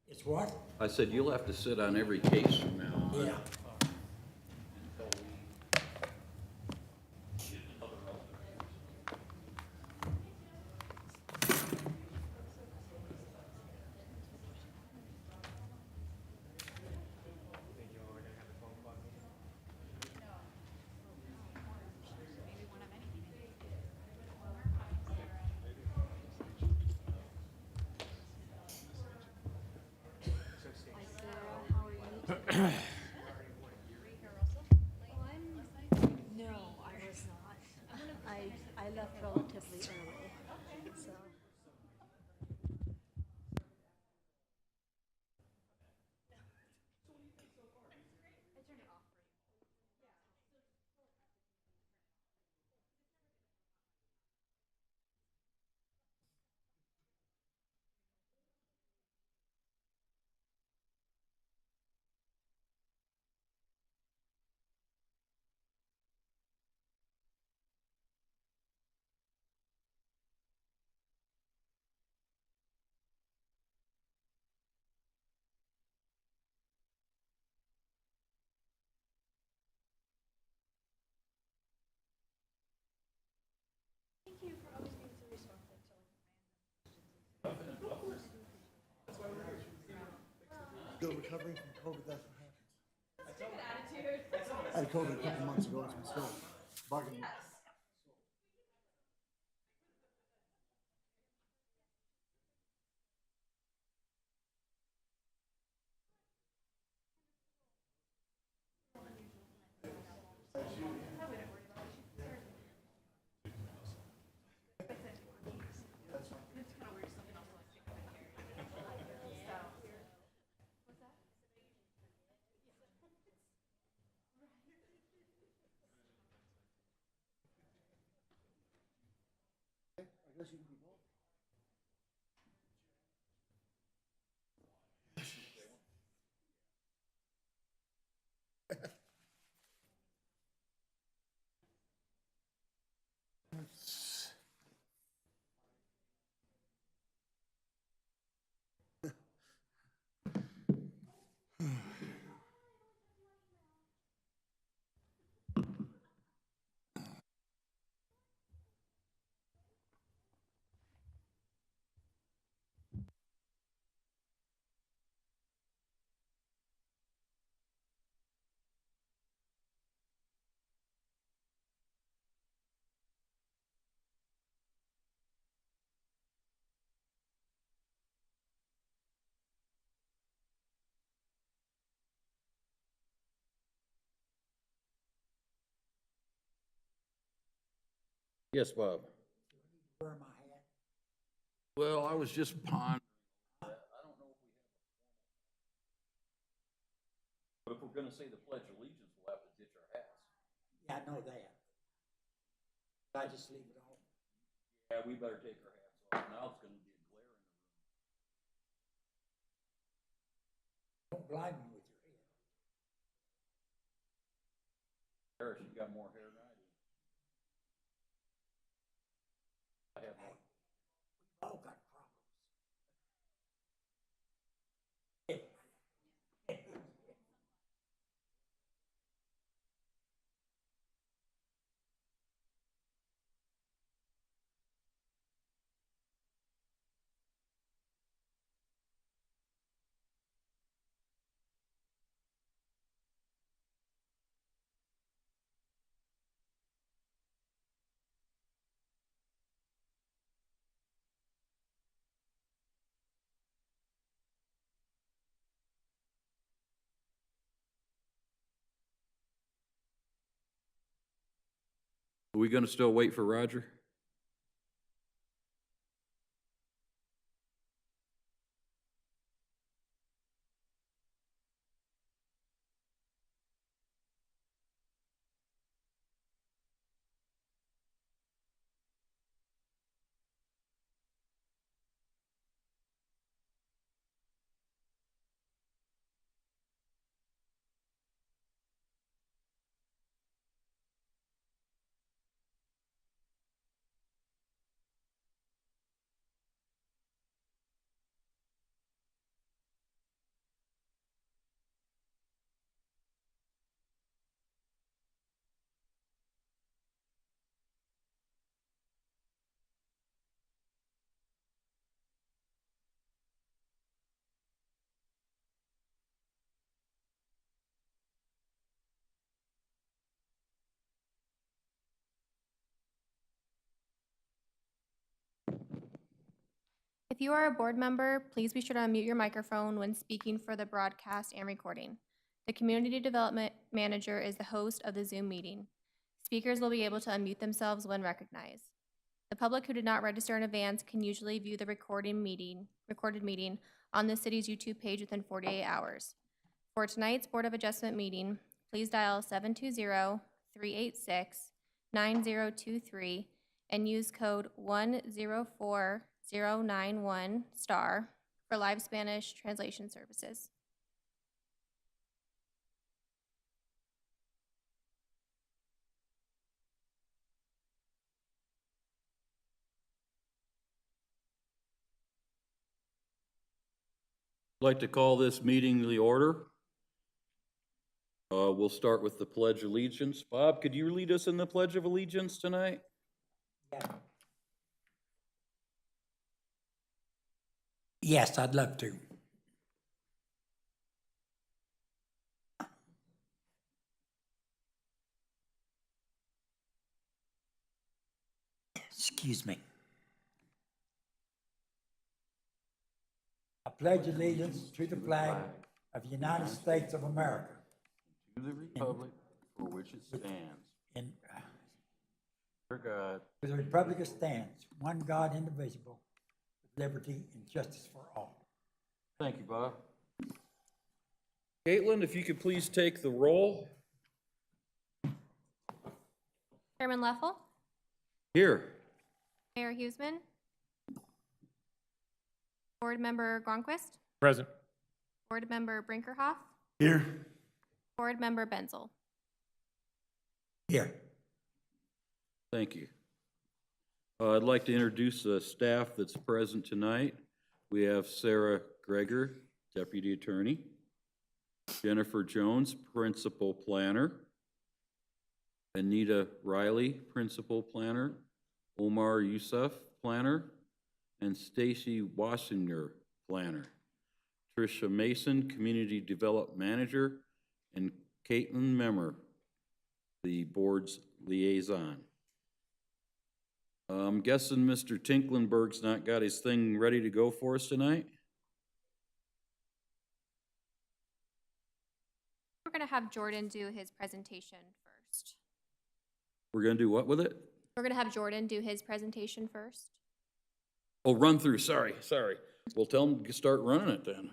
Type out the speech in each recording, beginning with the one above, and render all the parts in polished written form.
It's what? I said, you'll have to sit on every case from now on. Yeah. Hi Sarah, how are you today? No, I was not. I left relatively early, so. Thank you for always being so responsive to Still recovering from COVID, that's what happens. I had COVID a couple months ago, it's been still bugging me. I guess you can be both. Yes, Bob. Wear my hat. Well, I was just pondering. But if we're gonna say the Pledge of Allegiance, we'll have to ditch our hats. Yeah, I know that. I just leave it on. Yeah, we better take our hats off. Now it's gonna be a glare in the room. Don't blind me with your head. Harris, you got more hair than I do. I have Hey, more. we've all got problems. Are we gonna still wait for Roger? If you are a board member, please be sure to unmute your microphone when speaking for the broadcast and recording. The Community Development Manager is the host of the Zoom meeting. Speakers will be able to unmute themselves when recognized. The public who did not register in advance can usually view the recorded meeting on the city's YouTube page within 48 hours. For tonight's Board of Adjustment meeting, please dial 720-386-9023 and use code 104091 star for live Spanish translation services. I'd like to call this meeting to the order. We'll start with the Pledge of Allegiance. Bob, could you lead us in the Pledge of Allegiance tonight? Yeah. Yes, I'd love to. Excuse me. I pledge allegiance to the flag of the United States of America To the republic for which it stands, and under God, to the republic that stands, one God indivisible, with liberty and justice for all. Thank you, Bob. Caitlin, if you could please take the roll. Chairman Leffel, Here. Mayor Huseman, Board Member Gronquist, Present. Board Member Brinkerhoff, Here. Board Member Benzel. Here. Thank you. I'd like to introduce the staff that's present tonight. We have Sarah Greger, Deputy Attorney, Jennifer Jones, Principal Planner, Anita Riley, Principal Planner, Omar Youssef, Planner, and Stacy Wassinger, Planner. Tricia Mason, Community Development Manager, and Caitlin Memmer, the board's liaison. I'm guessing Mr. Tinklenberg's not got his thing ready to go for us tonight? We're going to have Jordan do his presentation first. We're gonna do what with it? We're going to have Jordan do his presentation first. Oh, run through, sorry. Well, tell him to start running it then.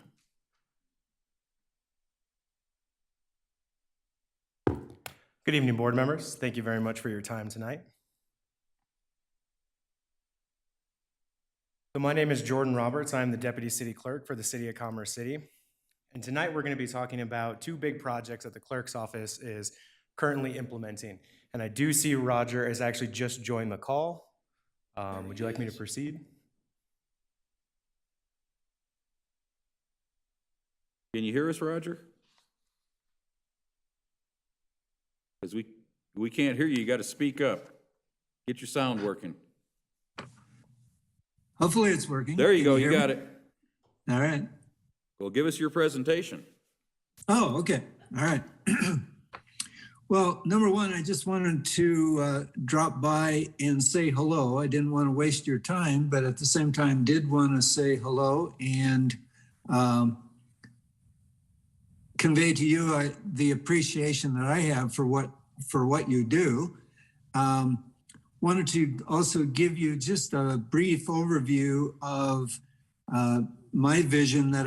Good evening, board members. Thank you very much for your time tonight. So my name is Jordan Roberts. I'm the Deputy City Clerk for the City of Commerce City. And tonight we're going to be talking about two big projects that the clerk's office is currently implementing. And I do see Roger has actually just joined the call. Would you like me to proceed? Can you hear us, Roger? Because we can't hear you. You got to speak up. Get your sound working. Hopefully it's working. There you Can go. You hear got me? it. All right. Well, give us your presentation. Oh, okay. All right. Well, number one, I just wanted to drop by and say hello. I didn't want to waste your time, but at the same time did want to say hello and convey to you the appreciation that I have for what you do. Wanted to also give you just a brief overview of my vision that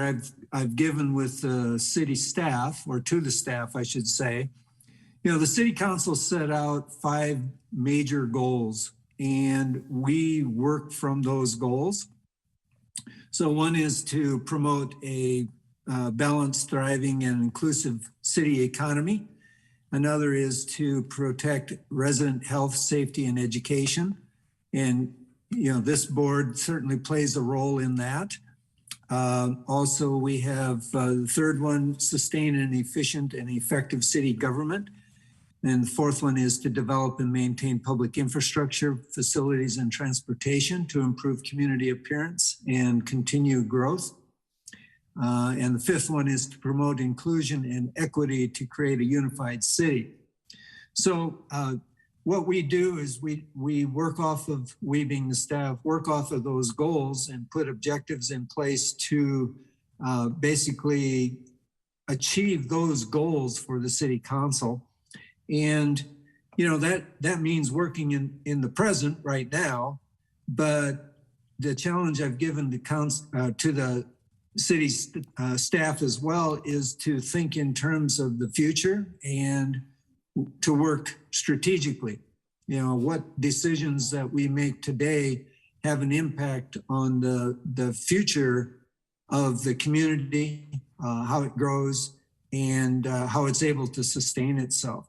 I've given with the city staff, or to the staff, I should say. You know, the city council set out 5 major goals, and we work from those goals. So one is to promote a balanced, thriving, and inclusive city economy. Another is to protect resident health, safety, and education. And, you know, this board certainly plays a role in that. Also, we have the third one, sustain an efficient and effective city government. And the fourth one is to develop and maintain public infrastructure, facilities, and transportation to improve community appearance and continue growth. And the fifth one is to promote inclusion and equity to create a unified city. So what we do is we work off of, we being the staff, work off of those goals and put objectives in place to basically achieve those goals for the city council. And, you know, that means working in the present right now, but the challenge I've given to the city staff as well is to think in terms of the future and to work strategically. You know, what decisions that we make today have an impact on the future of the community, how it grows, and how it's able to sustain itself.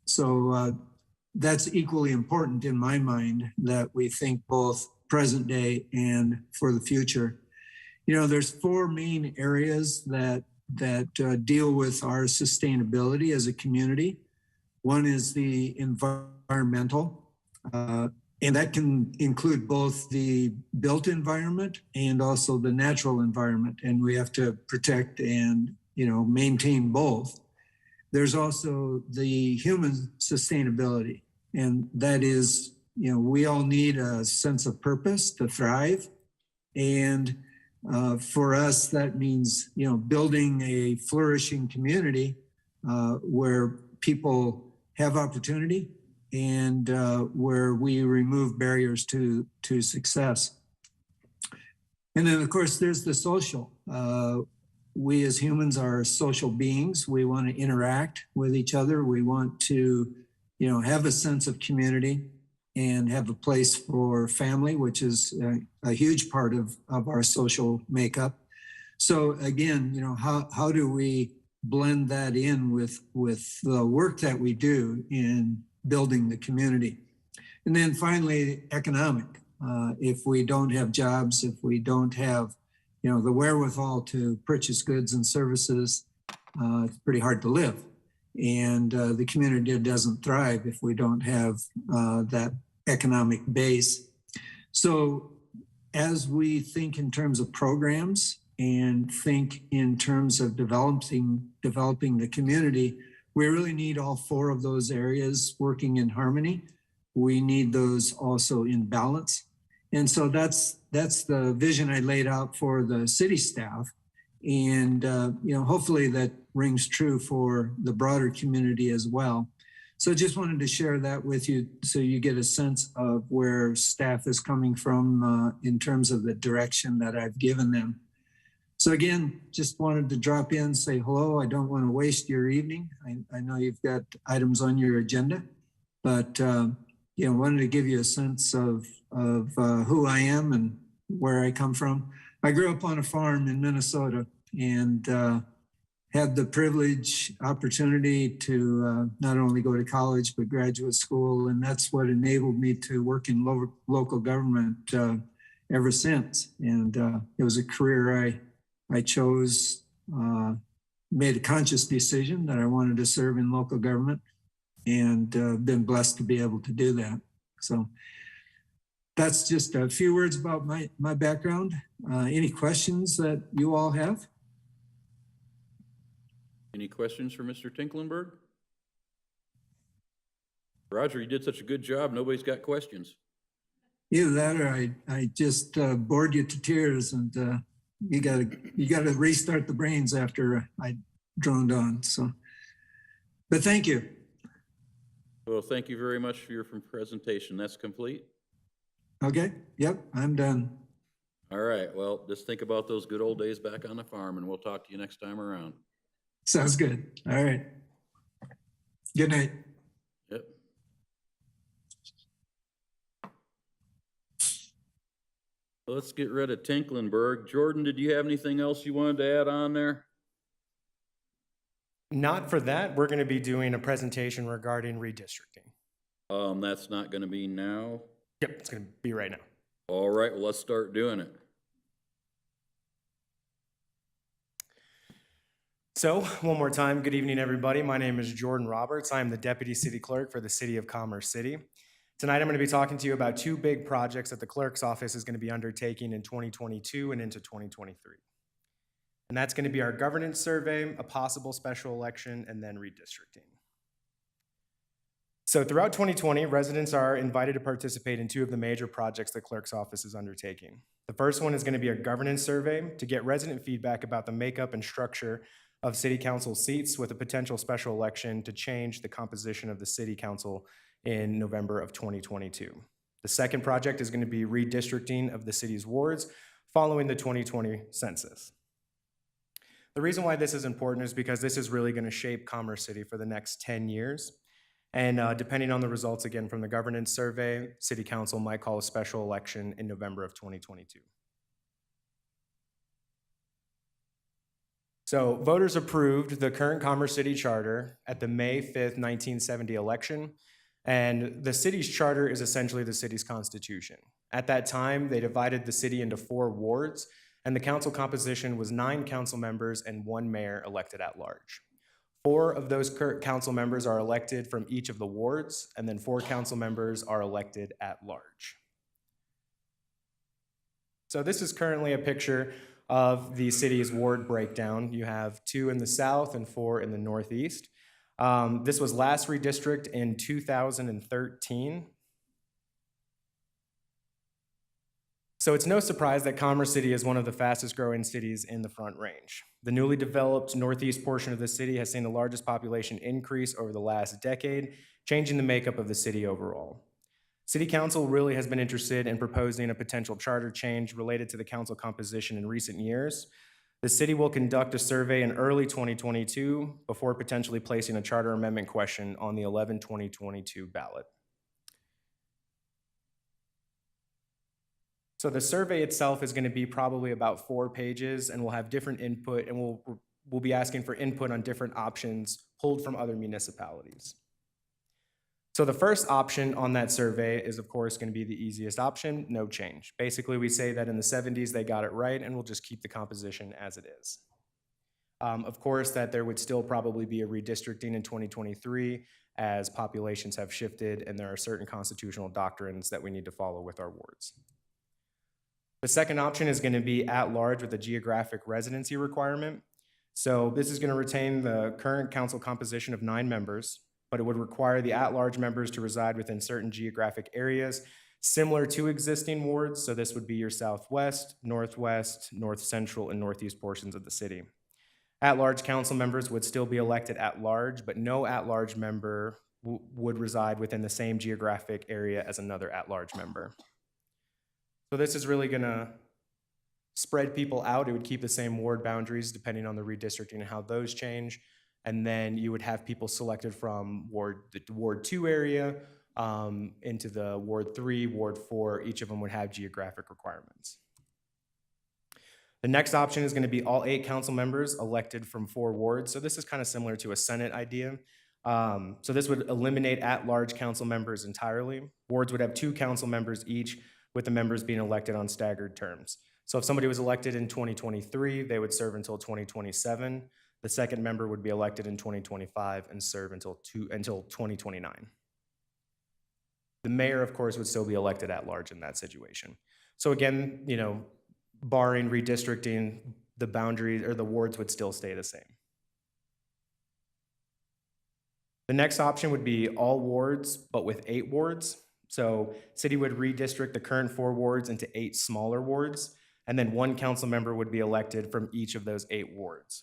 So that's equally important in my mind, that we think both present day and for the future. You know, there's 4 main areas that deal with our sustainability as a community. One is the environmental, and that can include both the built environment and also the natural environment. And we have to protect and, you know, maintain both. There's also the human sustainability, and that is, you know, we all need a sense of purpose to thrive. And for us, that means, you know, building a flourishing community where people have opportunity and where we remove barriers to success. And then, of course, there's the social. We as humans are social beings. We want to interact with each other. We want to, you know, have a sense of community and have a place for family, which is a huge part of our social makeup. So again, you know, how do we blend that in with the work that we do in building the community? And then finally, economic. If we don't have jobs, if we don't have, you know, the wherewithal to purchase goods and services, it's pretty hard to live. And the community doesn't thrive if we don't have that economic base. So as we think in terms of programs and think in terms of developing the community, we really need all 4 of those areas working in harmony. We need those also in balance. And so that's the vision I laid out for the city staff. And, you know, hopefully that rings true for the broader community as well. So just wanted to share that with you so you get a sense of where staff is coming from in terms of the direction that I've given them. So again, just wanted to drop in, say hello. I don't want to waste your evening. I know you've got items on your agenda, but you know, wanted to give you a sense of who I am and where I come from. I grew up on a farm in Minnesota and had the privilege, opportunity to not only go to college, but graduate school. And that's what enabled me to work in local government ever since. And it was a career I chose, made a conscious decision that I wanted to serve in local government, and been blessed to be able to do that. So that's just a few words about my background. Any questions that you all have? Any questions for Mr. Tinklenberg? Roger, you did such a good job. Nobody's got questions. Either that or I just bored you to tears, and you gotta restart the brains after I droned on. So, but thank you. Well, thank you very much for your presentation. That's complete. Okay, yep, I'm done. All right, well, just think about those good old days back on the farm, and we'll talk to you next time around. Sounds good. All right. Good night. Yep. Let's get rid of Tinklenberg. Jordan, did you have anything else you wanted to add on there? Not for that. We're going to be doing a presentation regarding redistricting. That's not gonna be now. Yep, it's going to be right now. All right, well, let's start doing it. So, one more time, good evening, everybody. My name is Jordan Roberts. I am the Deputy City Clerk for the City of Commerce City. Tonight, I'm going to be talking to you about 2 big projects that the Clerk's Office is going to be undertaking in 2022 and into 2023. And that's going to be our governance survey, a possible special election, and then redistricting. So throughout 2020, residents are invited to participate in two of the major projects the clerk's office is undertaking. The first one is going to be a governance survey to get resident feedback about the makeup and structure of city council seats with a potential special election to change the composition of the city council in November of 2022. The second project is going to be redistricting of the city's wards following the 2020 census. The reason why this is important is because this is really going to shape Commerce City for the next 10 years. And depending on the results, again, from the governance survey, City Council might call a special election in November of 2022. So voters approved the current Commerce City Charter at the May 5th, 1970 election. And the city's charter is essentially the city's constitution. At that time, they divided the city into 4 wards, and the council composition was 9 council members and 1 mayor elected at large. 4 of those council members are elected from each of the wards, and then 4 council members are elected at large. So this is currently a picture of the city's ward breakdown. You have 2 in the south and 4 in the northeast. This was last redistricted in 2013. So it's no surprise that Commerce City is one of the fastest growing cities in the Front Range. The newly developed northeast portion of the city has seen the largest population increase over the last decade, changing the makeup of the city overall. City Council really has been interested in proposing a potential charter change related to the council composition in recent years. The city will conduct a survey in early 2022 before potentially placing a charter amendment question on the 11/2022 ballot. So the survey itself is going to be probably about 4 pages, and we'll have different input, and we'll be asking for input on different options pulled from other municipalities. So the first option on that survey is, of course, going to be the easiest option, no change. Basically, we say that in the 70s they got it right, and we'll just keep the composition as it is. Of course, that there would still probably be a redistricting in 2023 as populations have shifted, and there are certain constitutional doctrines that we need to follow with our wards. The second option is going to be at large with a geographic residency requirement. So this is going to retain the current council composition of 9 members, but it would require the at-large members to reside within certain geographic areas similar to existing wards. So this would be your southwest, northwest, north central, and northeast portions of the city. At-large council members would still be elected at large, but no at-large member would reside within the same geographic area as another at-large member. So this is really going to spread people out. It would keep the same ward boundaries depending on the redistricting and how those change. And then you would have people selected from the Ward 2 area into the Ward 3, Ward 4. Each of them would have geographic requirements. The next option is going to be all 8 council members elected from 4 wards. So this is kind of similar to a Senate idea. So this would eliminate at-large council members entirely. Wards would have 2 council members each, with the members being elected on staggered terms. So if somebody was elected in 2023, they would serve until 2027. The second member would be elected in 2025 and serve until 2029. The mayor, of course, would still be elected at large in that situation. So again, barring redistricting, the boundaries or the wards would still stay the same. The next option would be all wards, but with 8 wards. So city would redistrict the current 4 wards into 8 smaller wards, and then 1 council member would be elected from each of those 8 wards.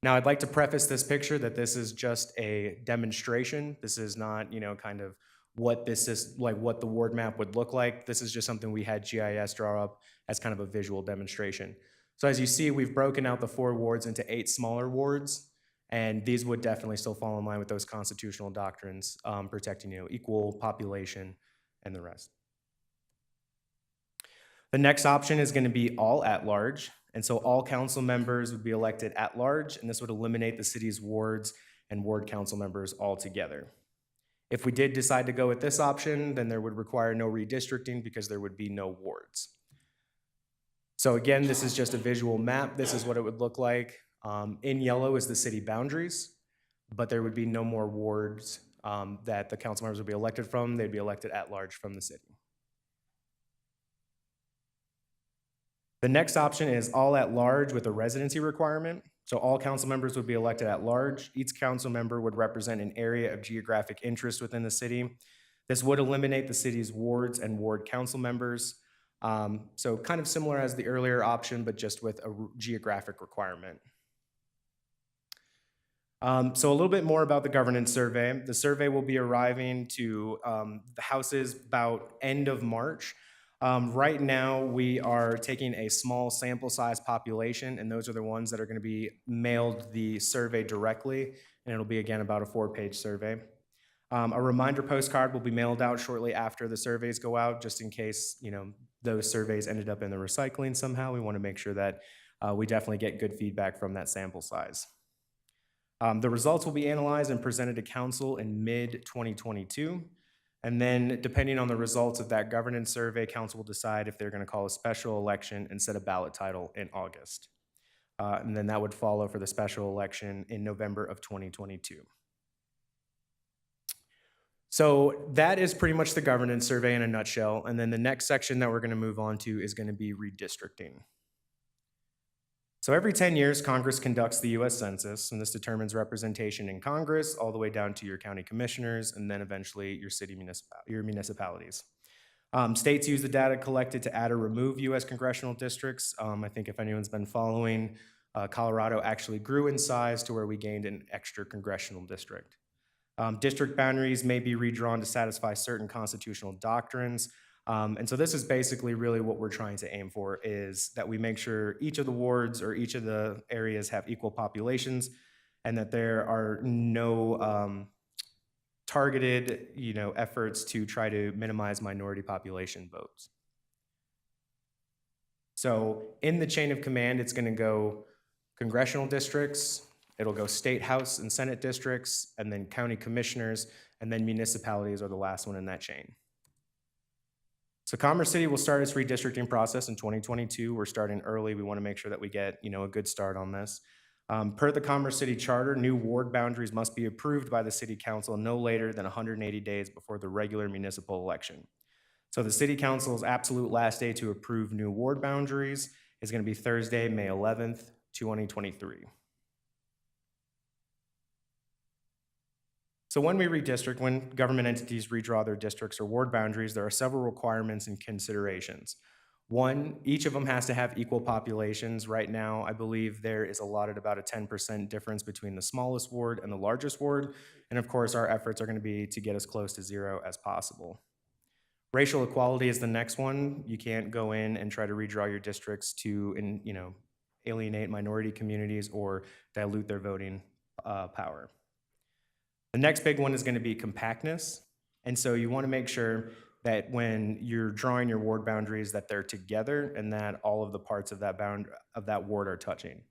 Now, I'd like to preface this picture that this is just a demonstration. This is not, kind of what this is, like what the ward map would look like. This is just something we had GIS draw up as kind of a visual demonstration. So as you see, we've broken out the 4 wards into 8 smaller wards. And these would definitely still fall in line with those constitutional doctrines, protecting equal population and the rest. The next option is going to be all at large. And so all council members would be elected at large, and this would eliminate the city's wards and ward council members altogether. If we did decide to go with this option, then there would require no redistricting because there would be no wards. So again, this is just a visual map. This is what it would look like. In yellow is the city boundaries, but there would be no more wards that the council members would be elected from. They'd be elected at large from the city. The next option is all at large with a residency requirement. So all council members would be elected at large. Each council member would represent an area of geographic interest within the city. This would eliminate the city's wards and ward council members. So kind of similar as the earlier option, but just with a geographic requirement. So a little bit more about the governance survey. The survey will be arriving to the houses about end of March. Right now, we are taking a small sample size population, and those are the ones that are going to be mailed the survey directly, and it'll be, again, about a 4-page survey. A reminder postcard will be mailed out shortly after the surveys go out, just in case, those surveys ended up in the recycling somehow. We want to make sure that we definitely get good feedback from that sample size. The results will be analyzed and presented to council in mid-2022. And then, depending on the results of that governance survey, council will decide if they're going to call a special election and set a ballot title in August. And then that would follow for the special election in November of 2022. So that is pretty much the governance survey in a nutshell. And then the next section that we're going to move on to is going to be redistricting. So every 10 years, Congress conducts the US Census, and this determines representation in Congress all the way down to your county commissioners and then eventually your municipalities. States use the data collected to add or remove US congressional districts. I think if anyone's been following, Colorado actually grew in size to where we gained an extra congressional district. District boundaries may be redrawn to satisfy certain constitutional doctrines. And so this is basically really what we're trying to aim for, is that we make sure each of the wards or each of the areas have equal populations and that there are no targeted efforts to try to minimize minority population votes. So in the chain of command, it's going to go congressional districts, it'll go state house and senate districts, and then county commissioners, and then municipalities are the last one in that chain. So Commerce City will start its redistricting process in 2022. We're starting early. We want to make sure that we get a good start on this. Per the Commerce City Charter, new ward boundaries must be approved by the City Council no later than 180 days before the regular municipal election. So the City Council's absolute last day to approve new ward boundaries is going to be Thursday, May 11th, 2023. So when we redistrict, when government entities redraw their districts or ward boundaries, there are several requirements and considerations. One, each of them has to have equal populations. Right now, I believe there is allotted about a 10% difference between the smallest ward and the largest ward. And of course, our efforts are going to be to get as close to zero as possible. Racial equality is the next one. You can't go in and try to redraw your districts to, alienate minority communities or dilute their voting power. The next big one is going to be compactness. And so you want to make sure that when you're drawing your ward boundaries that they're together and that all of the parts of that ward are touching.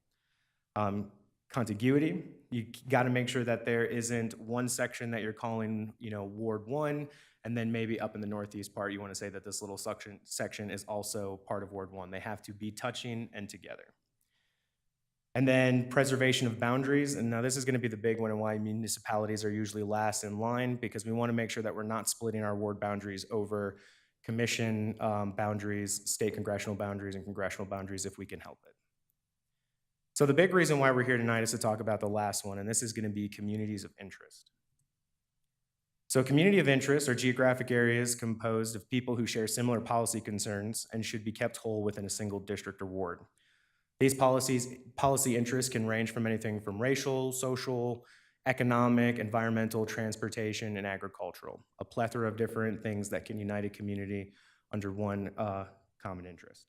Contiguity, you got to make sure that there isn't one section that you're calling, Ward 1, and then maybe up in the northeast part, you want to say that this little section is also part of Ward 1. They have to be touching and together. And then preservation of boundaries. And now this is going to be the big one and why municipalities are usually last in line, because we want to make sure that we're not splitting our ward boundaries over commission boundaries, state congressional boundaries, and congressional boundaries if we can help it. So the big reason why we're here tonight is to talk about the last one, and this is going to be communities of interest. So community of interest are geographic areas composed of people who share similar policy concerns and should be kept whole within a single district or ward. These policy interests can range from anything from racial, social, economic, environmental, transportation, and agricultural, a plethora of different things that can unite a community under one common interest.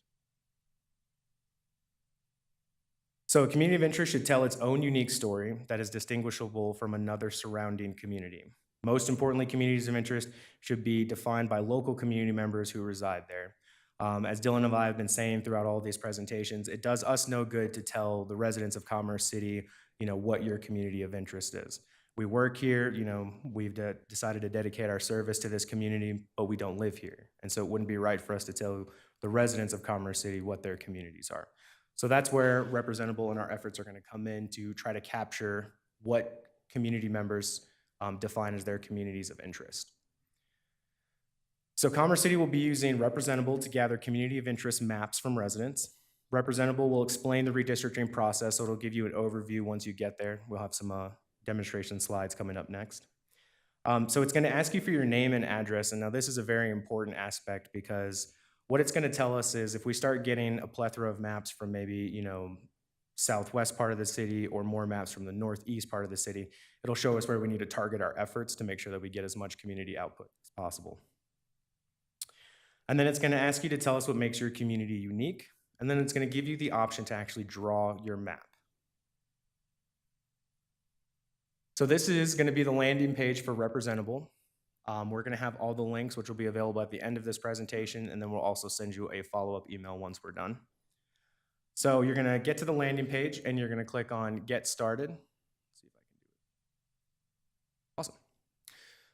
So a community of interest should tell its own unique story that is distinguishable from another surrounding community. Most importantly, communities of interest should be defined by local community members who reside there. As Dylan and I have been saying throughout all of these presentations, it does us no good to tell the residents of Commerce City, what your community of interest is. We work here, we've decided to dedicate our service to this community, but we don't live here. And so it wouldn't be right for us to tell the residents of Commerce City what their communities are. So that's where Representable and our efforts are going to come in to try to capture what community members define as their communities of interest. So Commerce City will be using Representable to gather community of interest maps from residents. Representable will explain the redistricting process, so it'll give you an overview once you get there. We'll have some demonstration slides coming up next. So it's going to ask you for your name and address, and now this is a very important aspect because what it's going to tell us is if we start getting a plethora of maps from maybe, southwest part of the city or more maps from the northeast part of the city, it'll show us where we need to target our efforts to make sure that we get as much community output as possible. And then it's going to ask you to tell us what makes your community unique, and then it's going to give you the option to actually draw your map. So this is going to be the landing page for Representable. We're going to have all the links, which will be available at the end of this presentation, and then we'll also send you a follow-up email once we're done. So you're going to get to the landing page, and you're going to click on Get Started. Let's see if I can do it. Awesome.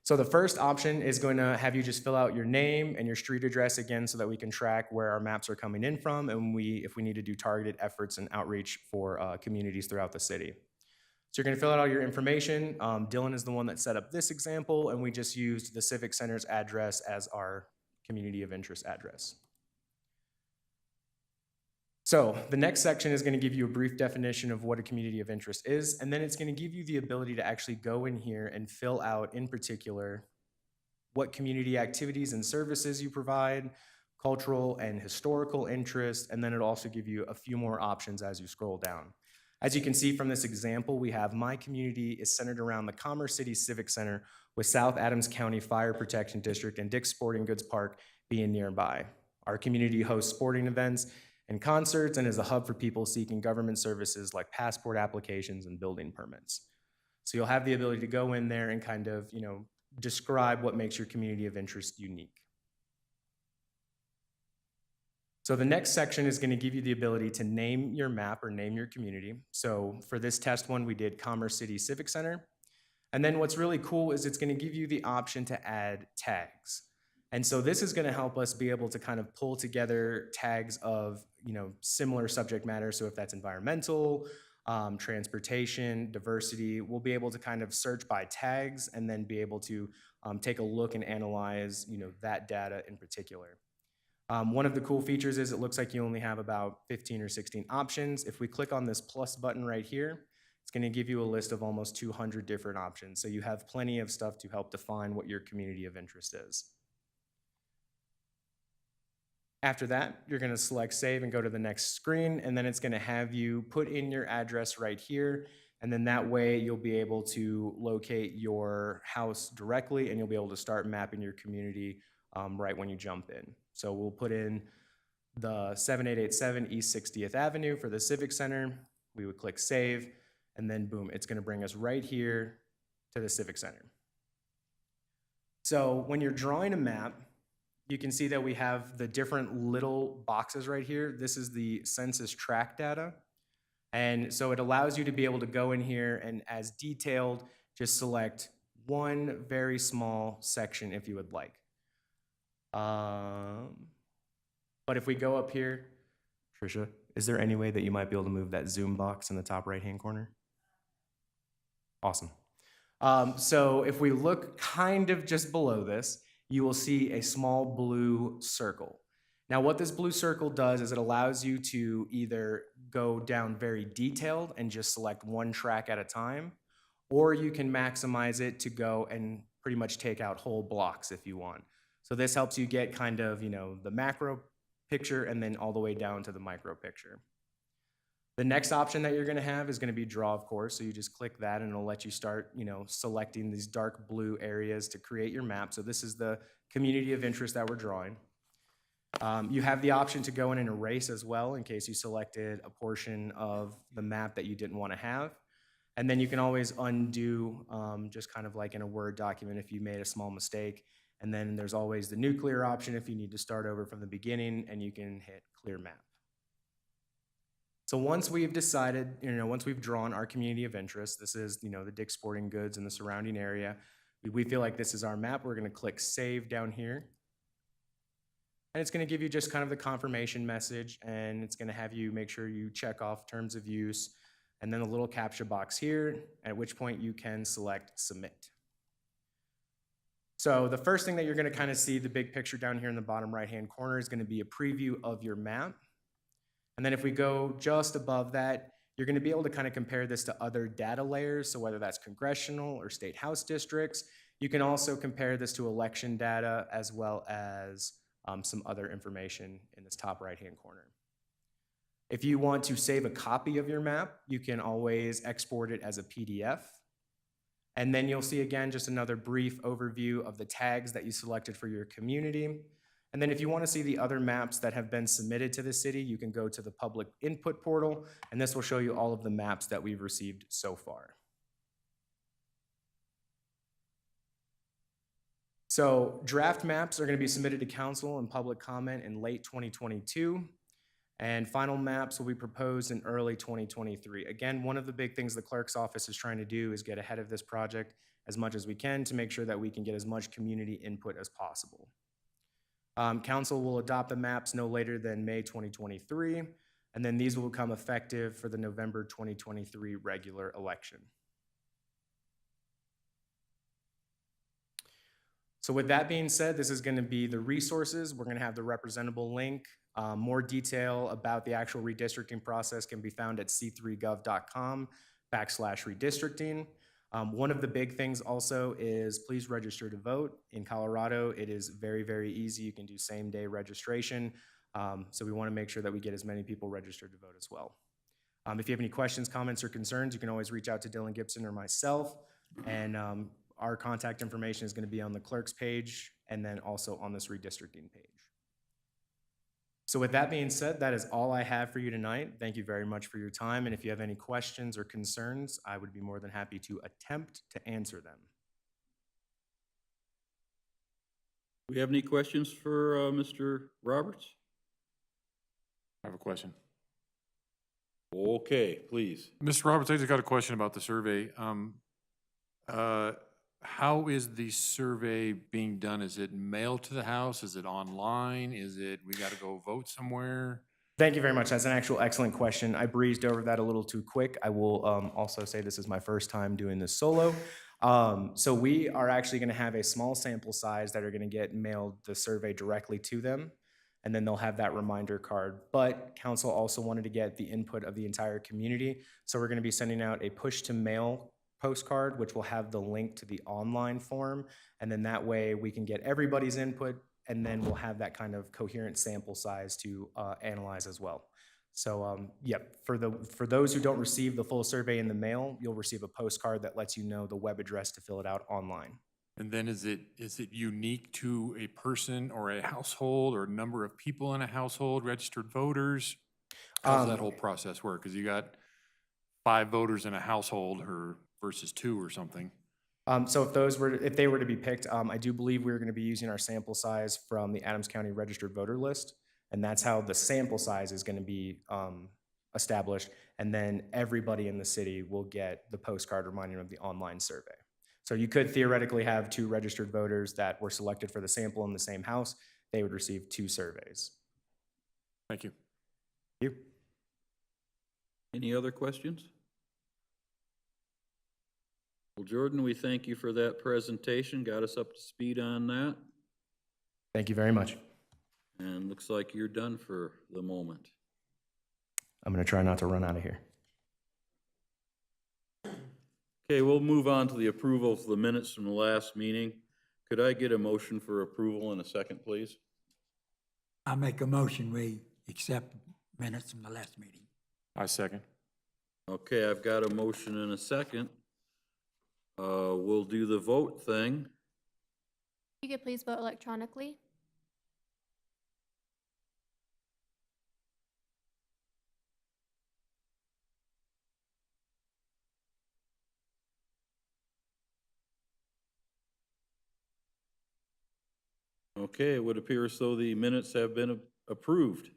So the first option is going to have you just fill out your name and your street address again so that we can track where our maps are coming in from and if we need to do targeted efforts and outreach for communities throughout the city. So you're going to fill out all your information. Dylan is the one that set up this example, and we just used the Civic Center's address as our community of interest address. So the next section is going to give you a brief definition of what a community of interest is, and then it's going to give you the ability to actually go in here and fill out, in particular, what community activities and services you provide, cultural and historical interest, and then it'll also give you a few more options as you scroll down. As you can see from this example, we have my community is centered around the Commerce City Civic Center with South Adams County Fire Protection District and Dick's Sporting Goods Park being nearby. Our community hosts sporting events and concerts and is a hub for people seeking government services like passport applications and building permits. So you'll have the ability to go in there and kind of, describe what makes your community of interest unique. So the next section is going to give you the ability to name your map or name your community. So for this test one, we did Commerce City Civic Center. And then what's really cool is it's going to give you the option to add tags. And so this is going to help us be able to kind of pull together tags of, similar subject matter. So if that's environmental, transportation, diversity, we'll be able to kind of search by tags and then be able to take a look and analyze, that data in particular. One of the cool features is it looks like you only have about 15 or 16 options. If we click on this plus button right here, it's going to give you a list of almost 200 different options. So you have plenty of stuff to help define what your community of interest is. After that, you're going to select save and go to the next screen, and then it's going to have you put in your address right here, and then that way you'll be able to locate your house directly and you'll be able to start mapping your community right when you jump in. So we'll put in the 7887 East 60th Avenue for the Civic Center. We would click save, and then boom, it's going to bring us right here to the Civic Center. So when you're drawing a map, you can see that we have the different little boxes right here. This is the census tract data. And so it allows you to be able to go in here and as detailed, just select one very small section if you would like. But if we go up here, Trisha, is there any way that you might be able to move that zoom box in the top right-hand corner? Awesome. So if we look kind of just below this, you will see a small blue circle. Now what this blue circle does is it allows you to either go down very detailed and just select one track at a time, or you can maximize it to go and pretty much take out whole blocks if you want. So this helps you get kind of, the macro picture and then all the way down to the micro picture. The next option that you're going to have is going to be draw, of course. So you just click that and it'll let you start, selecting these dark blue areas to create your map. So this is the community of interest that we're drawing. You have the option to go in and erase as well in case you selected a portion of the map that you didn't want to have. And then you can always undo, just kind of like in a Word document if you made a small mistake. And then there's always the nuclear option if you need to start over from the beginning, and you can hit clear map. So once we've decided, once we've drawn our community of interest, this is, the Dick's Sporting Goods and the surrounding area, we feel like this is our map. We're going to click save down here. And it's going to give you just kind of the confirmation message, and it's going to have you make sure you check off terms of use, and then a little CAPTCHA box here, at which point you can select submit. So the first thing that you're going to kind of see, the big picture down here in the bottom right-hand corner, is going to be a preview of your map. And then if we go just above that, you're going to be able to kind of compare this to other data layers. So whether that's congressional or state house districts, you can also compare this to election data as well as some other information in this top right-hand corner. If you want to save a copy of your map, you can always export it as a PDF. And then you'll see again just another brief overview of the tags that you selected for your community. And then if you want to see the other maps that have been submitted to the city, you can go to the public input portal, and this will show you all of the maps that we've received so far. So draft maps are going to be submitted to council and public comment in late 2022. And final maps will be proposed in early 2023. Again, one of the big things the clerk's office is trying to do is get ahead of this project as much as we can to make sure that we can get as much community input as possible. Council will adopt the maps no later than May 2023, and then these will become effective for the November 2023 regular election. So with that being said, this is going to be the resources. We're going to have the representable link. More detail about the actual redistricting process can be found at c3gov.com/redistricting. One of the big things also is please register to vote. In Colorado, it is very, very easy. You can do same-day registration. So we want to make sure that we get as many people registered to vote as well. If you have any questions, comments, or concerns, you can always reach out to Dylan Gibson or myself. And our contact information is going to be on the clerk's page and then also on this redistricting page. So with that being said, that is all I have for you tonight. Thank you very much for your time. And if you have any questions or concerns, I would be more than happy to attempt to answer them. Do we have any questions for Mr. Roberts? I have a question. Okay, please. Mr. Roberts, I just got a question about the survey. How is the survey being done? Is it mailed to the house? Is it online? Is it, we got to go vote somewhere? Thank you very much. That's an actual excellent question. I breezed over that a little too quick. I will also say this is my first time doing this solo. So we are actually going to have a small sample size that are going to get mailed the survey directly to them, and then they'll have that reminder card. But council also wanted to get the input of the entire community. So we're going to be sending out a push to mail postcard, which will have the link to the online form. And then that way we can get everybody's input, and then we'll have that kind of coherent sample size to analyze as well. So yep, for those who don't receive the full survey in the mail, you'll receive a postcard that lets you know the web address to fill it out online. And then is it unique to a person or a household or number of people in a household, registered voters? How does that whole process work? Because you got 5 voters in a household or versus 2 or something. So if they were to be picked, I do believe we're going to be using our sample size from the Adams County Registered Voter List, and that's how the sample size is going to be established. And then everybody in the city will get the postcard reminding them of the online survey. So you could theoretically have 2 registered voters that were selected for the sample in the same house. They would receive 2 surveys. Thank you. Thank you. Any other questions? Well, Jordan, we thank you for that presentation. Got us up to speed on that. Thank you very much. And looks like you're done for the moment. I'm going to try not to run out of here. Okay, we'll move on to the approval of the minutes from the last meeting. Could I get a motion for approval in a second, please? I make a motion, we accept minutes from the last meeting. I second. Okay, I've got a motion and a second. We'll do the vote thing. You could please vote electronically. Okay, it would appear as though the minutes have been approved.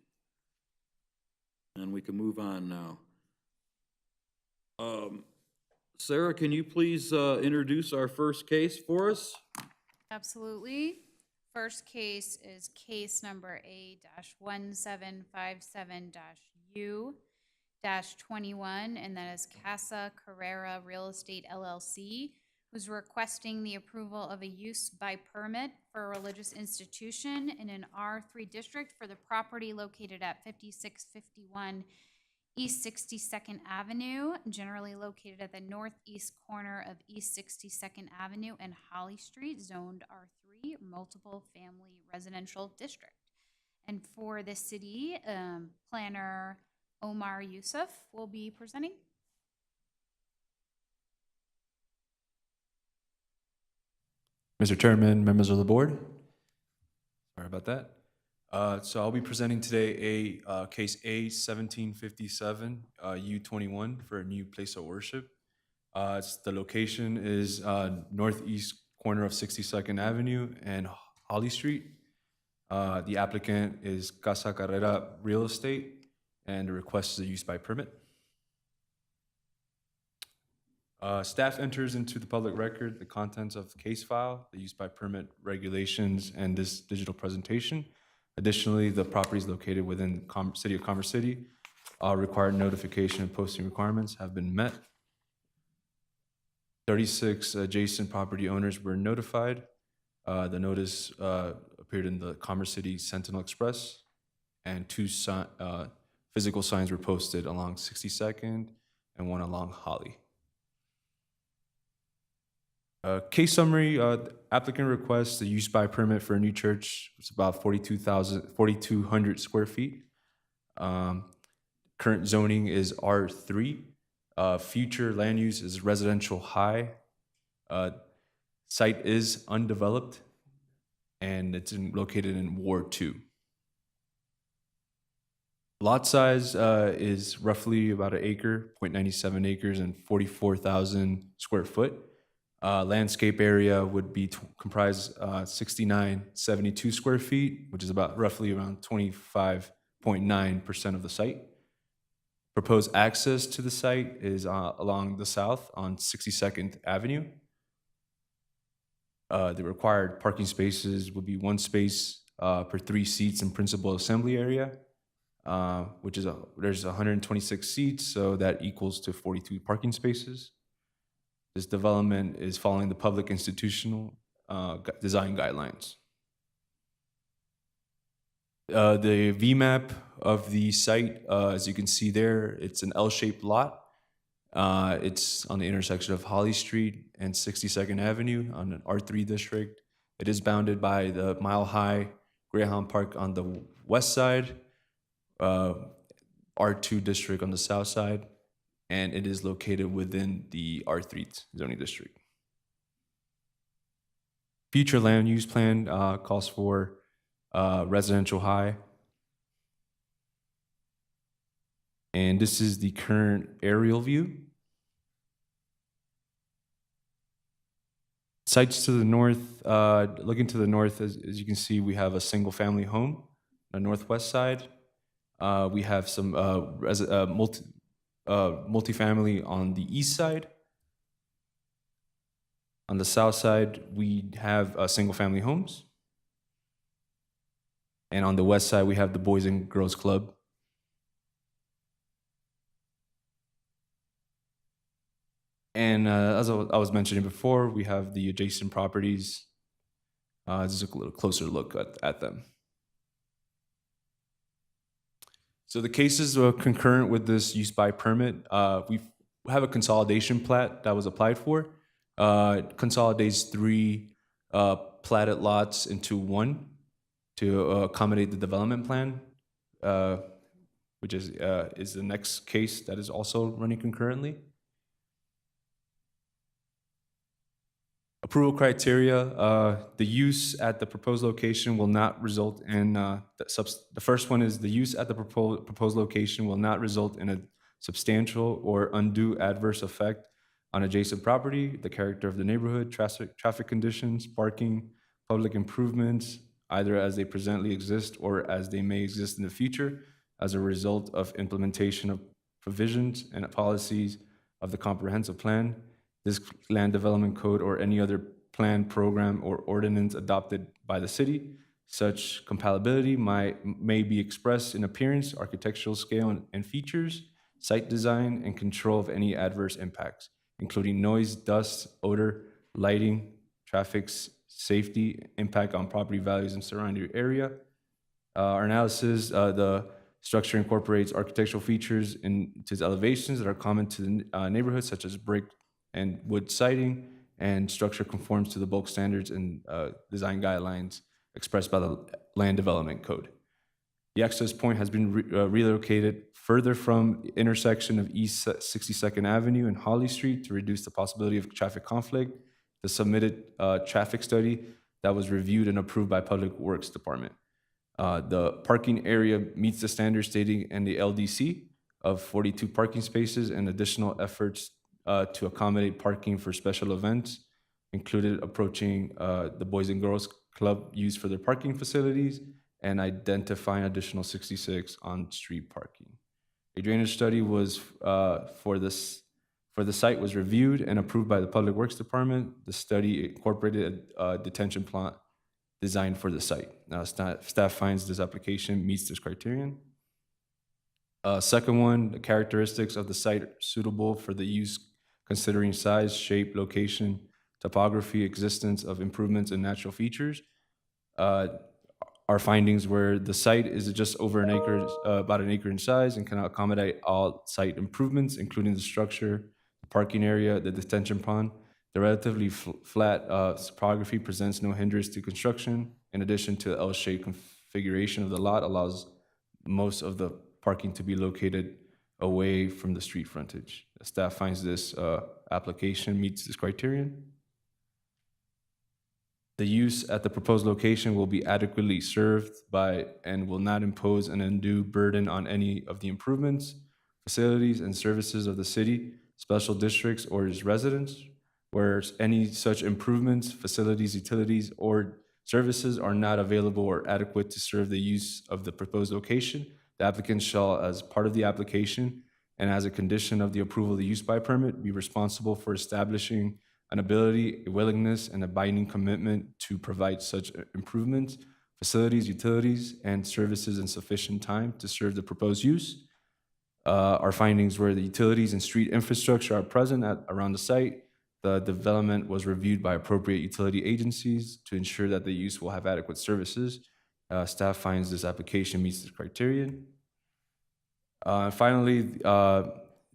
And we can move on now. Sarah, can you please introduce our first case for us? Absolutely. First case is case number A-1757-U-21, and that is Casa Carrera Real Estate LLC who's requesting the approval of a use by permit for a religious institution in an R3 district for the property located at 5651 East 62nd Avenue, generally located at the northeast corner of East 62nd Avenue and Holly Street, zoned R3, multiple family residential district. And for the city, planner Omar Youssef will be presenting. Mr. Chairman, members of the board, sorry about that. So I'll be presenting today a case A-1757, U-21 for a new place of worship. The location is northeast corner of 62nd Avenue and Holly Street. The applicant is Casa Carrera Real Estate, and the request is a use by permit. Staff enters into the public record the contents of the case file, the use by permit regulations, and this digital presentation. Additionally, the property is located within City of Commerce City. All required notification and posting requirements have been met. 36 adjacent property owners were notified. The notice appeared in the Commerce City Sentinel Express, and 2 physical signs were posted along 62nd and 1 along Holly. Case summary, the applicant requests the use by permit for a new church. It's about 4,200 square feet. Current zoning is R3. Future land use is residential high. Site is undeveloped, and it's located in Ward 2. Lot size is roughly about 1 acre, 0.97 acres, and 44,000 square foot. Landscape area would be comprise 6,972 square feet, which is about roughly around 25.9% of the site. Proposed access to the site is along the south on 62nd Avenue. The required parking spaces would be 1 space per 3 seats in principal assembly area, which is there's 126 seats, so that equals to 42 parking spaces. This development is following the public institutional design guidelines. The VMAP of the site, as you can see there, it's an L-shaped lot. It's on the intersection of Holly Street and 62nd Avenue on an R3 district. It is bounded by the Mile High Greyhound Park on the west side, R2 district on the south side, and it is located within the R3 zoning district. Future land use plan calls for residential high. And this is the current aerial view. Sites to the north, looking to the north, as you can see, we have a single family home on the northwest side. We have some multifamily on the east side. On the south side, we have single family homes. And on the west side, we have the Boys and Girls Club. And as I was mentioning before, we have the adjacent properties. Just a little closer look at them. So the cases are concurrent with this use by permit. We have a consolidation plat that was applied for. Consolidates 3 platted lots into 1 to accommodate the development plan, which is the next case that is also running concurrently. Approval criteria, the use at the proposed location will not result in, the first one is the use at the proposed location will not result in a substantial or undue adverse effect on adjacent property, the character of the neighborhood, traffic conditions, parking, public improvements, either as they presently exist or as they may exist in the future as a result of implementation of provisions and policies of the comprehensive plan, this land development code, or any other plan, program, or ordinance adopted by the city. Such compatibility may be expressed in appearance, architectural scale and features, site design, and control of any adverse impacts, including noise, dust, odor, lighting, safety, impact on property values and surrounding area. Our analysis, the structure incorporates architectural features into its elevations that are common to the neighborhood, such as brick and wood siding, and structure conforms to the bulk standards and design guidelines expressed by the Land Development Code. The access point has been relocated further from the intersection of East 62nd Avenue and Holly Street to reduce the possibility of traffic conflict. The submitted traffic study that was reviewed and approved by Public Works Department. The parking area meets the standard stating in the LDC of 42 parking spaces, and additional efforts to accommodate parking for special events included approaching the Boys and Girls Club used for their parking facilities and identifying additional 66 on-street parking. A drainage study was for the site was reviewed and approved by the Public Works Department. The study incorporated a detention plant designed for the site. Now, staff finds this application meets this criterion. Second one, the characteristics of the site are suitable for the use considering size, shape, location, topography, existence of improvements and natural features. Our findings were the site is just over an acre, about an acre in size, and can accommodate all site improvements, including the structure, the parking area, the detention pond. The relatively flat topography presents no hindrance to construction. In addition to the L-shaped configuration of the lot, allows most of the parking to be located away from the street frontage. The staff finds this application meets this criterion. The use at the proposed location will be adequately served by and will not impose an undue burden on any of the improvements, facilities, and services of the city, special districts, or its residents. Where any such improvements, facilities, utilities, or services are not available or adequate to serve the use of the proposed location, the applicant shall, as part of the application and as a condition of the approval of the use by permit, be responsible for establishing an ability, a willingness, and a binding commitment to provide such improvements, facilities, utilities, and services in sufficient time to serve the proposed use. Our findings were the utilities and street infrastructure are present around the site. The development was reviewed by appropriate utility agencies to ensure that the use will have adequate services. Staff finds this application meets the criterion. Finally,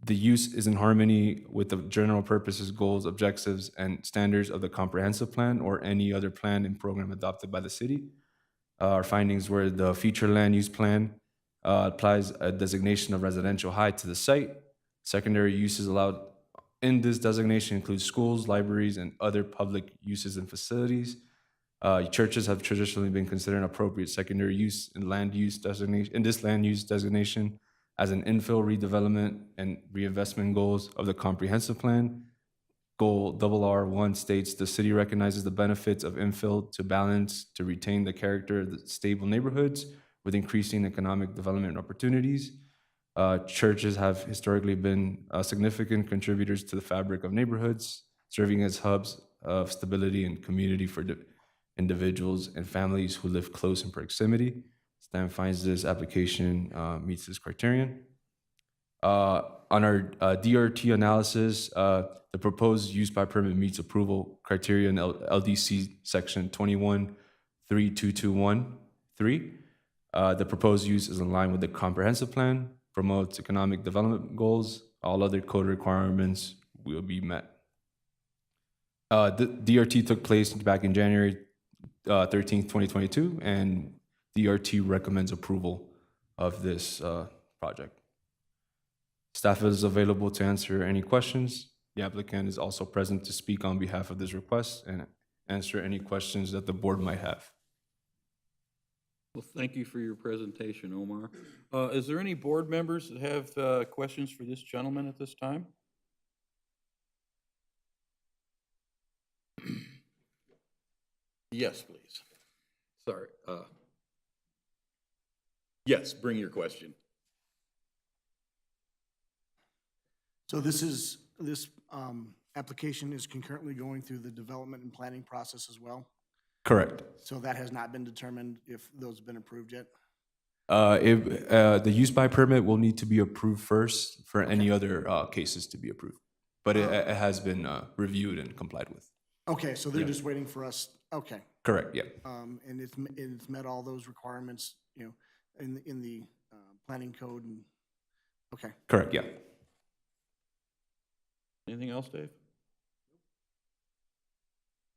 the use is in harmony with the general purposes, goals, objectives, and standards of the comprehensive plan or any other plan and program adopted by the city. Our findings were the future land use plan applies a designation of residential high to the site. Secondary uses allowed in this designation includes schools, libraries, and other public uses and facilities. Churches have traditionally been considered an appropriate secondary use in land use designation, in this land use designation as an infill redevelopment and reinvestment goals of the comprehensive plan. Goal RR1 states the city recognizes the benefits of infill to balance, to retain the character of the stable neighborhoods with increasing economic development opportunities. Churches have historically been significant contributors to the fabric of neighborhoods, serving as hubs of stability and community for individuals and families who live close in proximity. Staff finds this application meets this criterion. On our DRT analysis, the proposed use by permit meets approval criteria in LDC section 21.32213. The proposed use is in line with the comprehensive plan, promotes economic development goals. All other code requirements will be met. The DRT took place back in January 13th, 2022, and DRT recommends approval of this project. Staff is available to answer any questions. The applicant is also present to speak on behalf of this request and answer any questions that the board might have. Well, thank you for your presentation, Omar. Is there any board members that have questions for this gentleman at this time? Yes, please. Sorry. Yes, bring your question. So this application is concurrently going through the development and planning process as well? Correct. So that has not been determined if those have been approved yet? The use by permit will need to be approved first for any other cases to be approved. But it has been reviewed and complied with. Okay, so they're Yeah. just waiting for us, okay. Correct, yeah. And it's met all those requirements, you know, in the planning code and, okay. Correct, yeah. Anything else, Dave?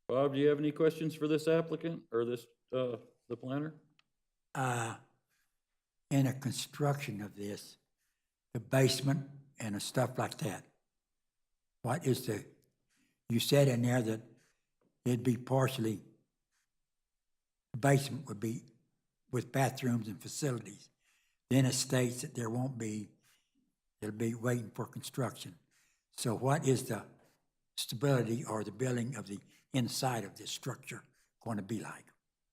Bob, do you have any questions for this applicant or this, the planner? In a construction of this, the basement and the stuff like that, what is you said in there that it'd be partially, the basement would be with bathrooms and facilities. Then it states that there won't be, it'll be waiting for construction. So what is the stability or the building of the inside of this structure going to be like?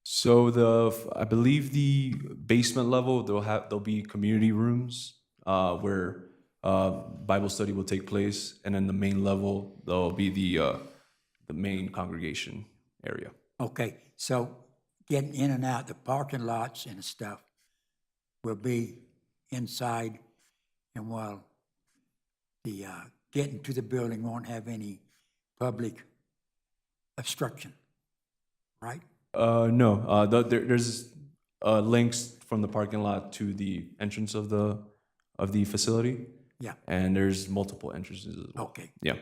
So I believe the basement level, there'll be community rooms where Bible study will take place, and then the main level, there'll be the main congregation area. Okay, so getting in and out, the parking lots and stuff will be inside, and while the getting to the building won't have any public obstruction, right? No, there's links from the parking lot to the entrance of the facility, Yeah, and there's multiple entrances as well. okay, Yeah.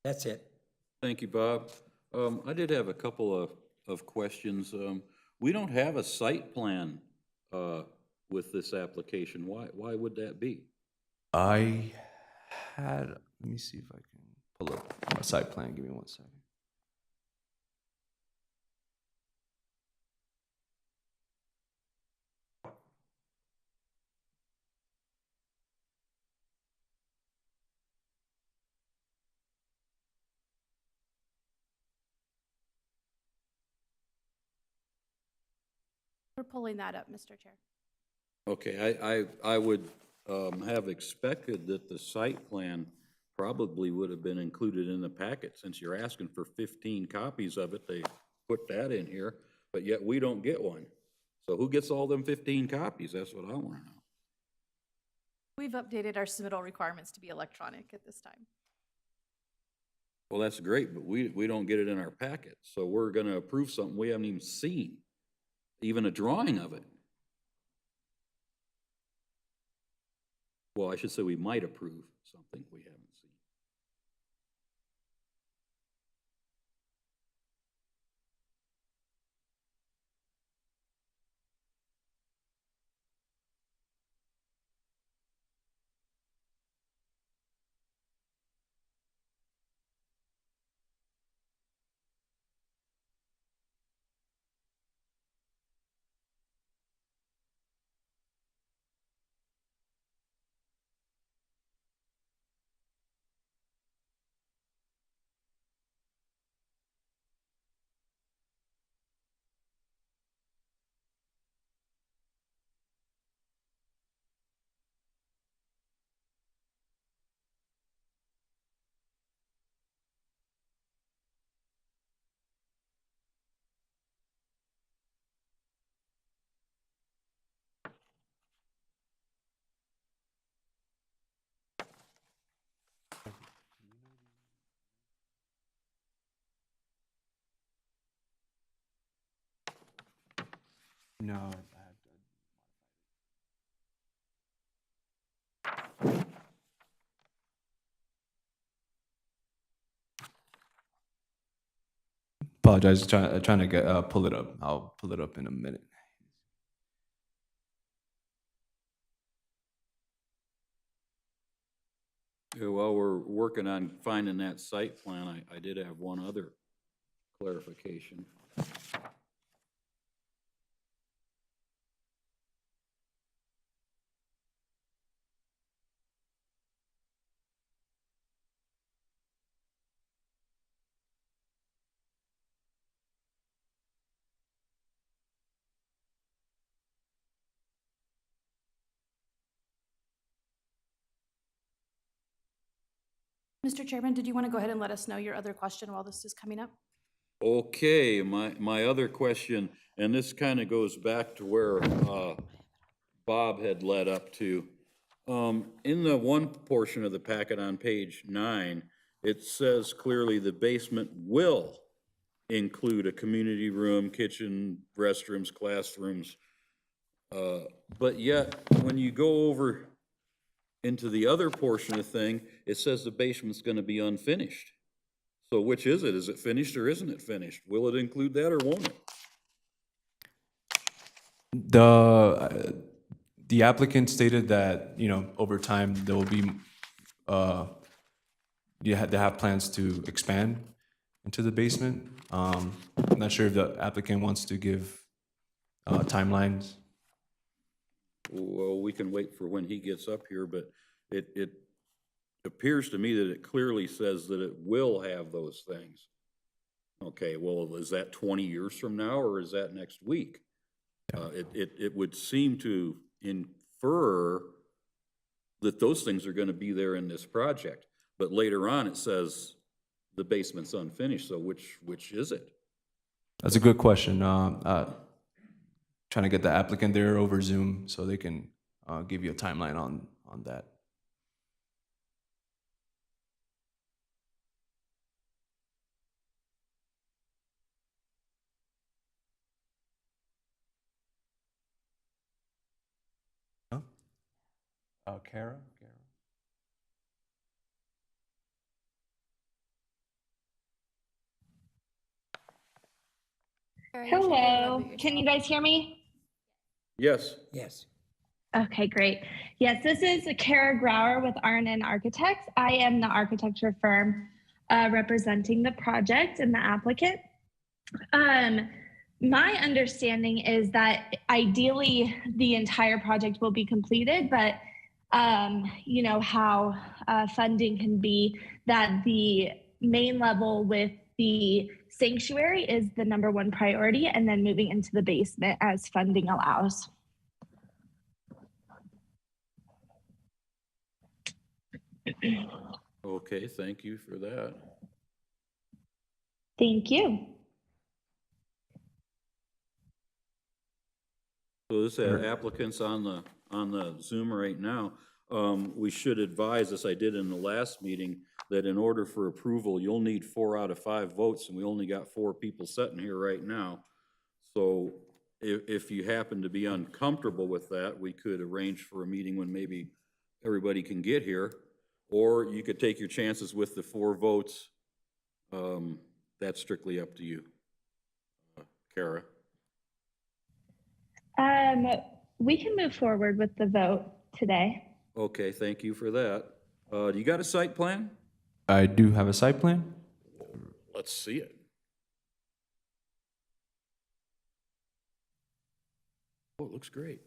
that's it. Thank you, Bob. I did have a couple of questions. We don't have a site plan with this application. Why would that be? Let me see if I can pull up a site plan. Give me 1 second. We're pulling that up, Mr. Chair. Okay, I would have expected that the site plan probably would have been included in the packet. Since you're asking for 15 copies of it, they put that in here, but yet we don't get one. So who gets all them 15 copies? That's what I want to know. We've updated our submittal requirements to be electronic at this time. Well, that's great, but we don't get it in our packet. So we're going to approve something we haven't even seen, even a drawing of it. Well, I should say we might approve something we haven't seen. No. Apologize, trying to get pull it up. I'll pull it up in a minute. Yeah, while we're working on finding that site plan, I did have one other clarification. Mr. Chairman, did you want to go ahead and let us know your other question while this is coming up? Okay, my other question, and this kind of goes back to where Bob had led up to. In the one portion of the packet on page 9, it says clearly the basement will include a community room, kitchen, restrooms, classrooms. But yet, when you go over into the other portion of the thing, it says the basement's gonna be unfinished. So which is it? Is it finished or isn't it finished? Will it include that or won't it? The applicant stated that, you know, over time, there will be, they have plans to expand into the basement. I'm not sure if the applicant wants to give timelines. Well, we can wait for when he gets up here, but it appears to me that it clearly says that it will have those things. Okay, well, is that 20 years from now, or is that next week? It would seem to infer that those things are gonna be there in this project, but later on, it says the basement's unfinished, so which is it? That's a good question. Trying to get the applicant there over Zoom so they can give you a timeline on that. Huh? Kara? Sarah, you should be able to Hello, unmute can you yourself. guys hear me? Yes, Yes. Okay, great. Yes, this is Kara Grauer with RNN Architects. I am the architecture firm representing the project and the applicant. My understanding is that ideally the entire project will be completed, but you know how funding can be, that the main level with the sanctuary is the number one priority, and then moving into the basement as funding allows. okay, thank you for that. Thank you. So this applicant's on the Zoom right now. We should advise, as I did in the last meeting, that in order for approval, you'll need 4 out of 5 votes, and we only got 4 people sitting here right now. So if you happen to be uncomfortable with that, we could arrange for a meeting when maybe everybody can get here, or you could take your chances with the 4 votes. That's strictly up to you. Kara? We can move forward with the vote today. Okay, thank you for that. Do you got a site plan? I do have a site plan. Let's see it. Oh, it looks great.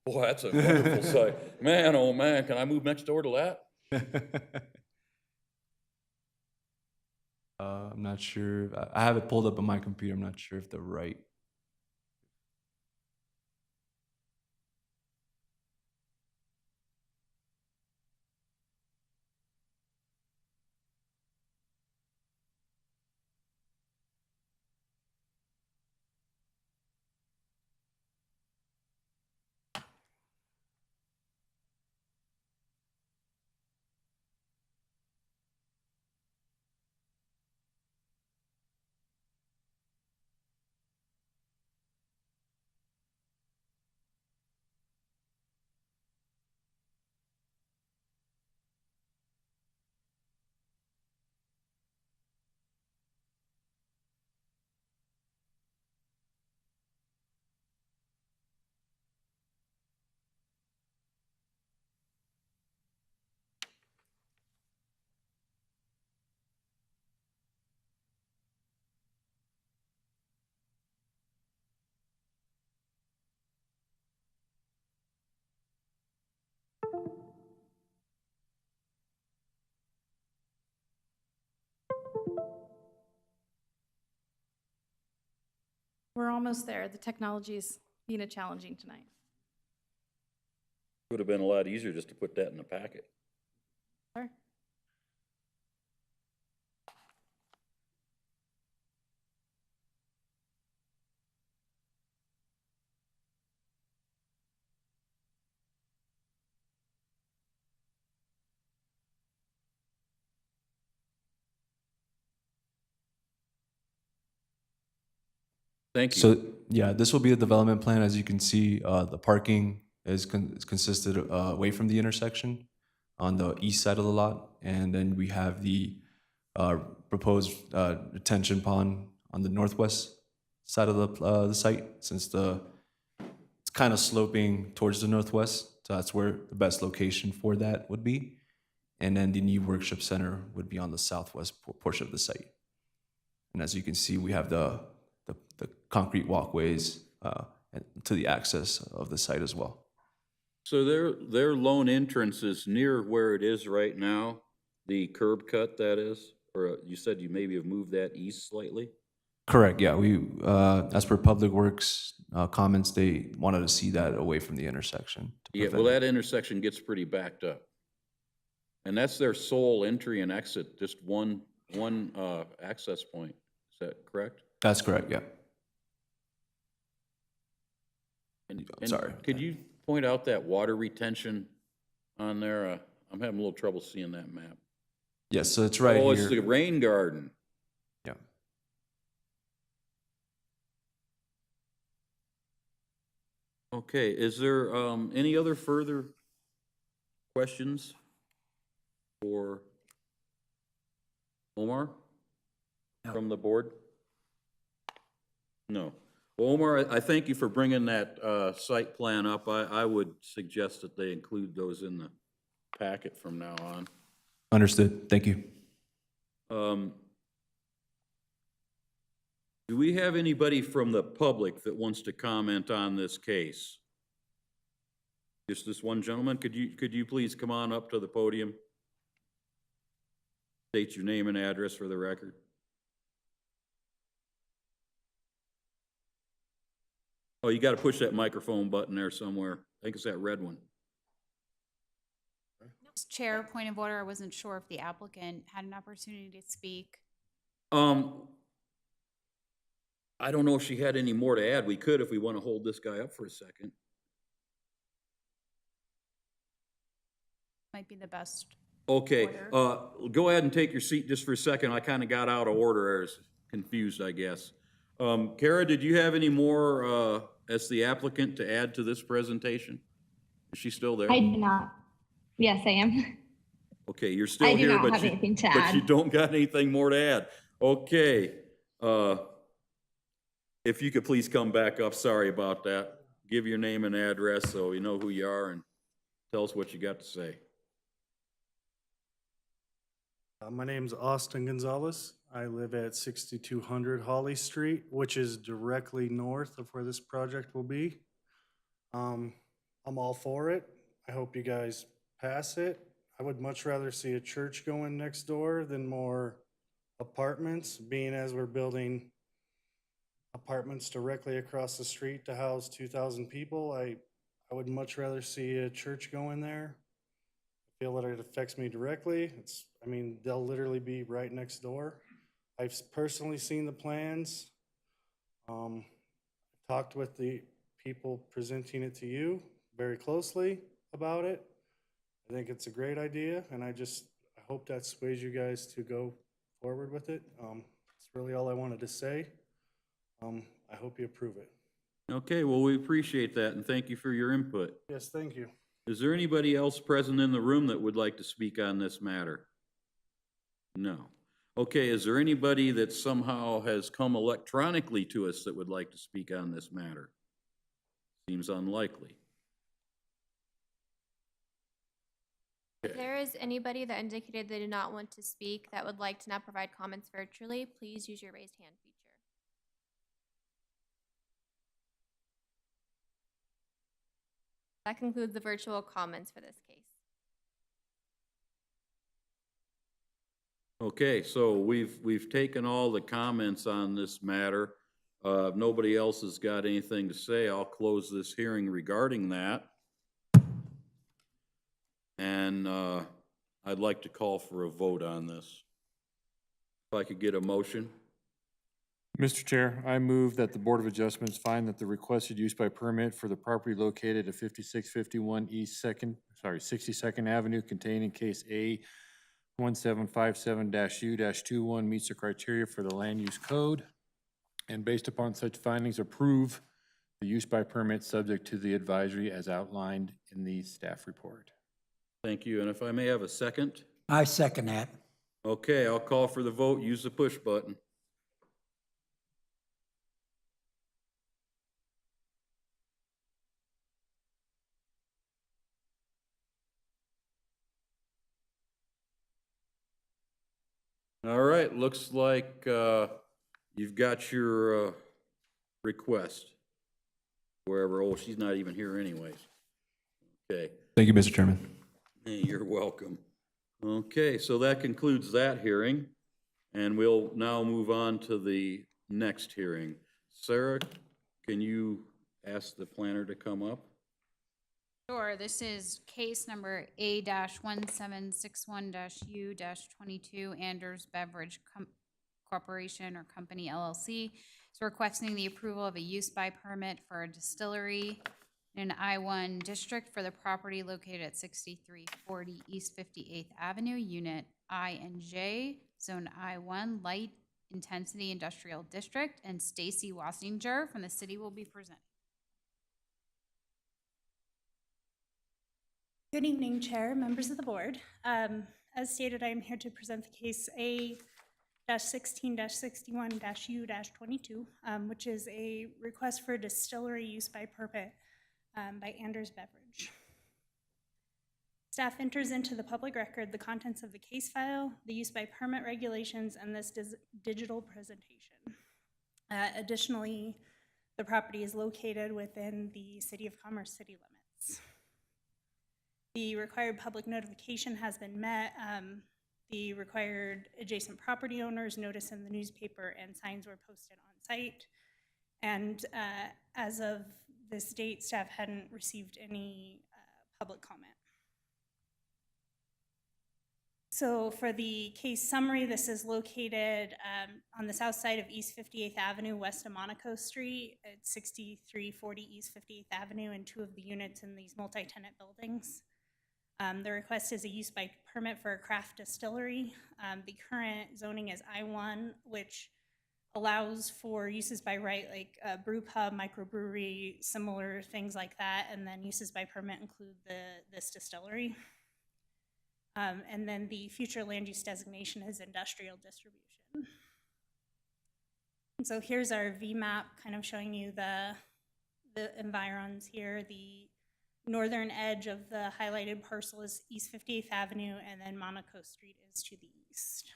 Boy, that's a wonderful site. Man, oh man, can I move next door to that? I'm not sure. I have it pulled up on my computer. I'm not sure if the right. We're almost there. The technology's being challenging tonight. Would have been a lot easier just to put that in the packet. Sure. Thank you. So, yeah, this will be a development plan. As you can see, the parking is consisted away from the intersection on the east side of the lot. And then we have the proposed retention pond on the northwest side of the site, since it's kind of sloping towards the northwest. So that's where the best location for that would be. And then the new workshop center would be on the southwest portion of the site. And as you can see, we have the concrete walkways to the access of the site as well. So their lone entrance is near where it is right now, the curb cut that is? Or you said you maybe have moved that east slightly? Correct, yeah. We, as per Public Works comments, they wanted to see that away from the intersection. to Yeah, prevent- well, that intersection gets pretty backed up. And that's their sole entry and exit, just one access point. Is that correct? That's correct, yeah. And Sorry. could you point out that water retention on there? I'm having a little trouble seeing that map. Yes, so it's right Oh, it's the here. rain garden. Yeah. Okay, is there any other further questions for Omar No. from the board? No. Well, Omar, I thank you for bringing that site plan up. I would suggest that they include those in the packet from now on. Understood, thank you. Do we have anybody from the public that wants to comment on this case? Just this one gentleman, could you please come on up to the podium? State your name and address for the record. Oh, you gotta push that microphone button there somewhere. I think it's that red one. Chair, point of order, I wasn't sure if the applicant had an opportunity to speak. I don't know if she had any more to add. We could if we want to hold this guy up for a second. Might be the best. Okay, Order. go ahead and take your seat just for a second. I kind of got out of order. I was confused, I guess. Kara, did you have any more, as the applicant, to add to this presentation? Is she still there? I do not. Yes, I am. Okay, you're still I do here, not but have you, anything to but you add. don't got anything more to add. Okay, if you could please come back up, sorry about that. Give your name and address so we know who you are and tell us what you got to say. My name's Austin Gonzalez. I live at 6200 Holly Street, which is directly north of where this project will be. I'm all for it. I hope you guys pass it. I would much rather see a church going next door than more apartments, being as we're building apartments directly across the street to house 2,000 people. I would much rather see a church go in there. I feel that it affects me directly. They'll literally be right next door. I've personally seen the plans. Talked with the people presenting it to you very closely about it. I think it's a great idea, and I hope that sways you guys to go forward with it. That's really all I wanted to say. I hope you approve it. Okay, well, we appreciate that and thank you for your input. Yes, thank you. Is there anybody else present in the room that would like to speak on this matter? No. Okay, is there anybody that somehow has come electronically to us that would like to speak on this matter? Seems unlikely. If there is anybody that indicated they did not want to speak that would like to not provide comments virtually, please use your raised hand feature. That concludes the virtual comments for this case. Okay, so we've taken all the comments on this matter. If nobody else has got anything to say, I'll close this hearing regarding that. And I'd like to call for a vote on this. If I could get a motion. Mr. Chair, I move that the Board of Adjustments find that the requested use by permit for the property located at 5651 East 62nd Avenue containing case A 1757-U-21 meets the criteria for the land use code and based upon such findings, approve the use by permit subject to the advisory as outlined in the staff report. Thank you, and if I may have a second? I second that. Okay, I'll call for the vote. Use the push button. All right, looks like you've got your request. Wherever, oh, she's not even here anyways. Okay, Thank you, Mr. Chairman. hey, you're welcome. Okay, so that concludes that hearing, and we'll now move on to the next hearing. Sarah, can you ask the planner to come up? Sure, this is case number A-1761-U-22, Anders Beverage Corporation or Company LLC. It's requesting the approval of a use by permit for a distillery in an I-1 district for the property located at 6340 East 58th Avenue, Unit I and J, Zone I-1, Light Intensity Industrial District, and Stacy Wassinger from the city will be presenting. Good evening, Chair, members of the board. As stated, I am here to present the case A-16-61-U-22, which is a request for distillery use by permit by Anders Beverage. Staff enters into the public record the contents of the case file, the use by permit regulations, and this digital presentation. Additionally, the property is located within the City of Commerce city limits. The required public notification has been met. The required adjacent property owners notice in the newspaper and signs were posted on site. And as of this date, staff hadn't received any public comment. So for the case summary, this is located on the south side of East 58th Avenue, west of Monaco Street at 6340 East 58th Avenue, and two of the units in these multi-tenant buildings. The request is a use by permit for a craft distillery. The current zoning is I-1, which allows for uses by right, like a brew pub, microbrewery, similar things like that, and then uses by permit include this distillery. And then the future land use designation is industrial distribution. And so here's our VMAP kind of showing you the environs here. The northern edge of the highlighted parcel is East 58th Avenue, and then Monaco Street is to the east.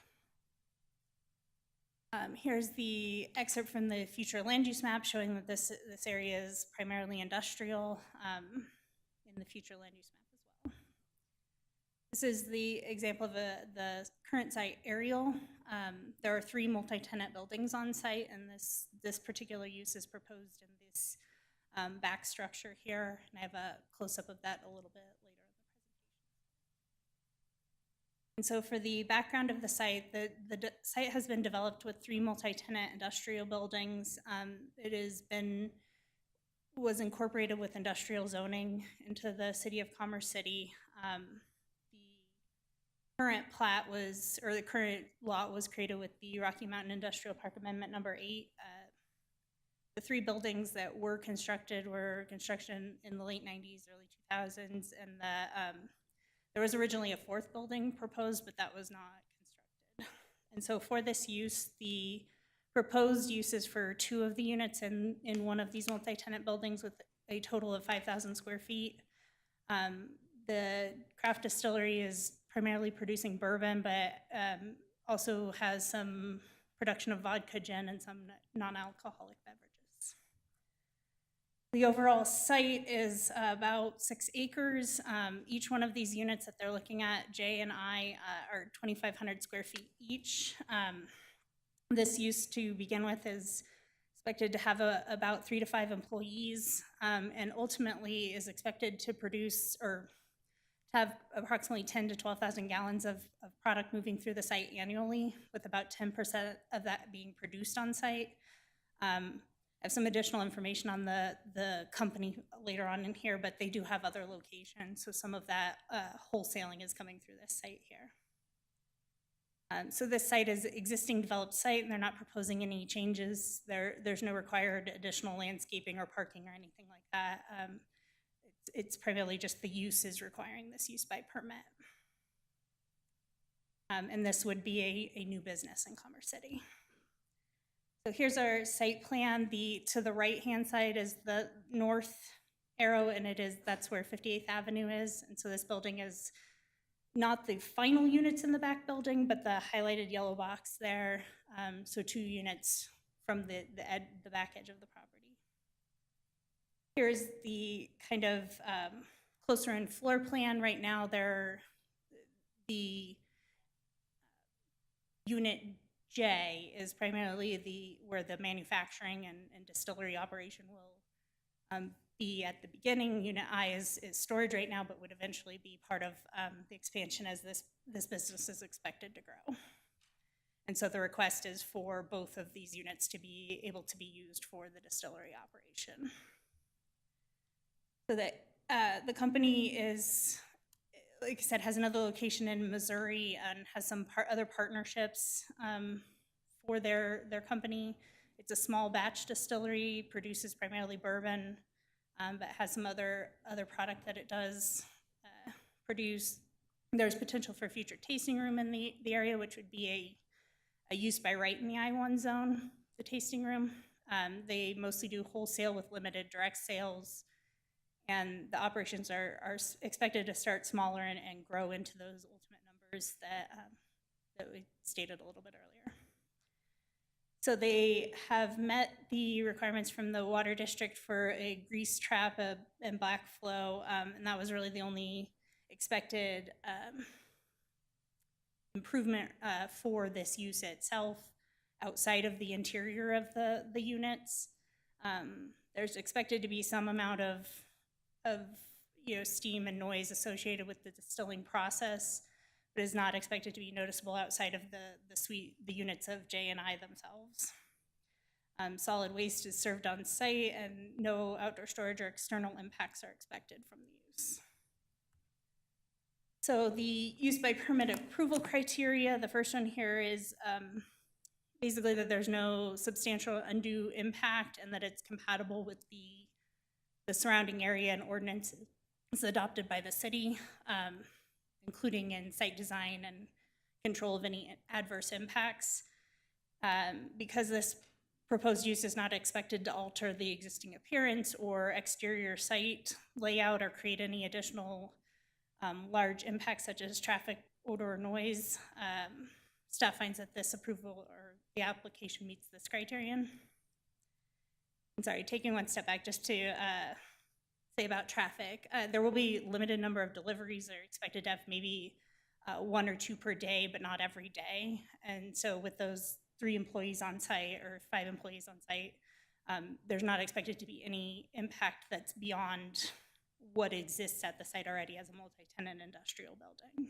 Here's the excerpt from the future land use map showing that this area is primarily industrial in the future land use map as well. This is the example of the current site aerial. There are 3 multi-tenant buildings on site, and this particular use is proposed in this back structure here, and I have a close-up of that a little bit later in the presentation. And so for the background of the site, the site has been developed with 3 multi-tenant industrial buildings. It was incorporated with industrial zoning into the City of Commerce City. The current plat was, or the current lot was created with the Rocky Mountain Industrial Park Amendment number 8. The 3 buildings that were constructed in the late 90s, early 2000s, and there was originally a 4th building proposed, but that was not constructed. And so for this use, the proposed uses for 2 of the units in one of these multi-tenant buildings with a total of 5,000 square feet. The craft distillery is primarily producing bourbon, but also has some production of vodka, gin, and some non-alcoholic beverages. The overall site is about 6 acres. Each one of these units that they're looking at, J and I, are 2,500 square feet each. This use to begin with is expected to have about 3 to 5 employees, and ultimately is expected to produce or have approximately 10 to 12,000 gallons of product moving through the site annually, with about 10% of that being produced on site. I have some additional information on the company later on in here, but they do have other locations, so some of that wholesaling is coming through this site here. So this site is existing developed site, and they're not proposing any changes. There's no required additional landscaping or parking or anything like that. It's primarily just the use is requiring this use by permit. And this would be a new business in Commerce City. So here's our site plan. To the right-hand side is the north arrow, and that's where 58th Avenue is. And so this building is not the final units in the back building, but the highlighted yellow box there. So 2 units from the back edge of the property. Here's the kind of closer in floor plan. Right now, the unit J is primarily where the manufacturing and distillery operation will be at the beginning. Unit I is storage right now, but would eventually be part of the expansion as this business is expected to grow. And so the request is for both of these units to be able to be used for the distillery operation. So that the company is, like I said, has another location in Missouri and has some other partnerships for their company. It's a small batch distillery, produces primarily bourbon, but has some other product that it does produce. There's potential for future tasting room in the area, which would be a use by right in the I-1 zone, the tasting room. They mostly do wholesale with limited direct sales, and the operations are expected to start smaller and grow into those ultimate numbers that we stated a little bit earlier. So they have met the requirements from the water district for a grease trap and backflow, and that was really the only expected improvement for this use itself outside of the interior of the units. There's expected to be some amount of steam and noise associated with the distilling process, but is not expected to be noticeable outside of the units of J and I themselves. Solid waste is served on site, and no outdoor storage or external impacts are expected from the use. So the use by permit approval criteria, the first one here is basically that there's no substantial undue impact and that it's compatible with the surrounding area and ordinances adopted by the city, including in site design and control of any adverse impacts. Because this proposed use is not expected to alter the existing appearance or exterior site layout or create any additional large impacts such as traffic, odor, or noise, staff finds that this approval or the application meets this criterion. I'm sorry, taking one step back just to say about traffic. There will be a limited number of deliveries. They're expected to have maybe 1 or 2 per day, but not every day. And so with those 3 employees on site or 5 employees on site, there's not expected to be any impact that's beyond what exists at the site already as a multi-tenant industrial building.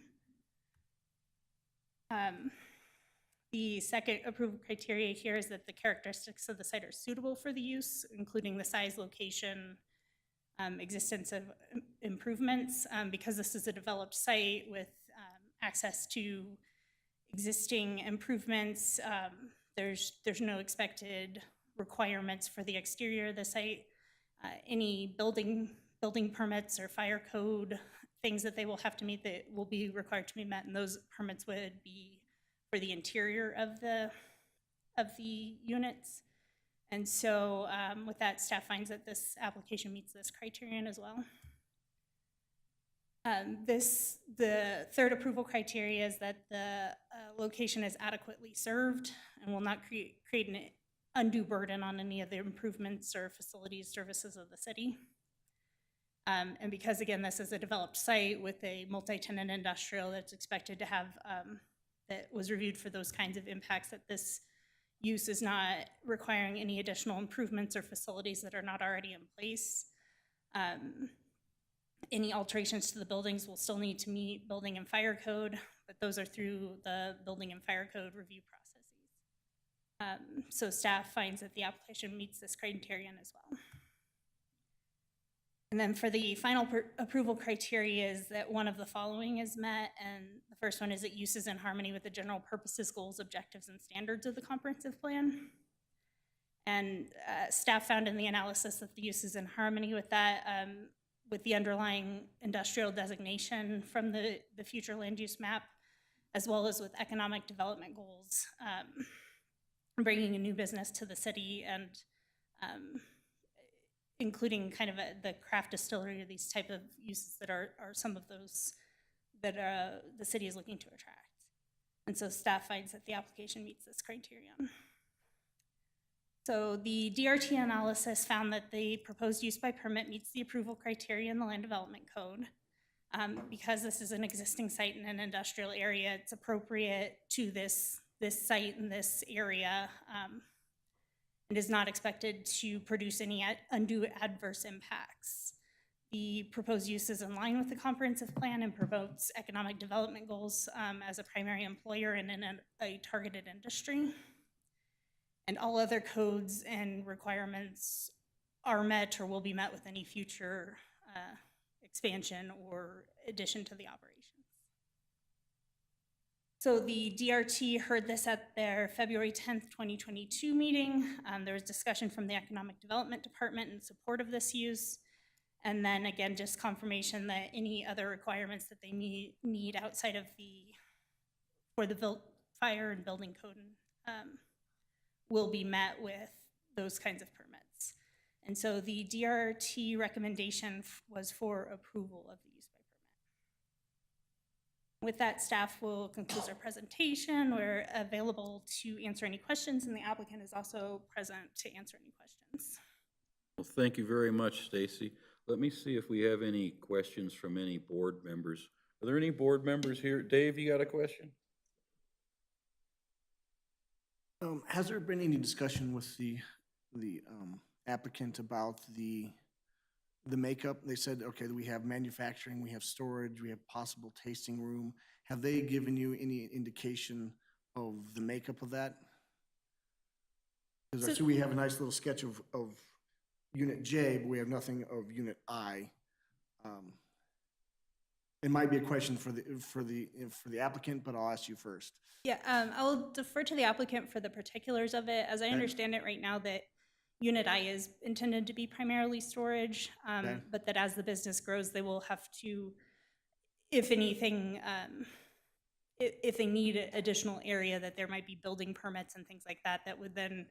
The second approval criteria here is that the characteristics of the site are suitable for the use, including the size, location, existence of improvements. Because this is a developed site with access to existing improvements, there's no expected requirements for the exterior of the site. Any building permits or fire code things that they will have to meet that will be required to be met, and those permits would be for the interior of the units. And so with that, staff finds that this application meets this criterion as well. The third approval criteria is that the location is adequately served and will not create an undue burden on any of the improvements or facilities services of the city. And because, again, this is a developed site with a multi-tenant industrial that's expected to have, that was reviewed for those kinds of impacts, that this use is not requiring any additional improvements or facilities that are not already in place. Any alterations to the buildings will still need to meet building and fire code, but those are through the building and fire code review processes. So staff finds that the application meets this criterion as well. And then for the final approval criteria is that one of the following is met, and the first one is that use is in harmony with the general purposes, goals, objectives, and standards of the comprehensive plan. And staff found in the analysis that the use is in harmony with that, with the underlying industrial designation from the future land use map, as well as with economic development goals, bringing a new business to the city and including kind of the craft distillery or these type of uses that are some of those that the city is looking to attract. And so staff finds that the application meets this criterion. So the DRT analysis found that the proposed use by permit meets the approval criteria in the Land Development Code. Because this is an existing site in an industrial area, it's appropriate to this site in this area. It is not expected to produce any undue adverse impacts. The proposed use is in line with the comprehensive plan and promotes economic development goals as a primary employer and in a targeted industry. And all other codes and requirements are met or will be met with any future expansion or addition to the operations. So the DRT heard this at their February 10th, 2022 meeting. There was discussion from the Economic Development Department in support of this use. And then again, just confirmation that any other requirements that they need outside of for the fire and building code will be met with those kinds of permits. And so the DRT recommendation was for approval of the use by permit. With that, staff will conclude our presentation. We're available to answer any questions, and the applicant is also present to answer any questions. Well, thank you very much, Stacy. Let me see if we have any questions from any board members. Are there any board members here? Dave, you got a question? Has there been any discussion with the applicant about the makeup? They said, okay, we have manufacturing, we have storage, we have possible tasting room. Have they given you any indication of the makeup of that? Because I see we have a nice little sketch of Unit J, but we have nothing of Unit I. It might be a question for the applicant, but I'll ask you first. Yeah, I will defer to the applicant for the particulars of it. As I understand it right now, that Unit I is intended to be primarily storage, but that as the business grows, they will have to, if anything, if they need additional area, that there might be building permits and things like that that would then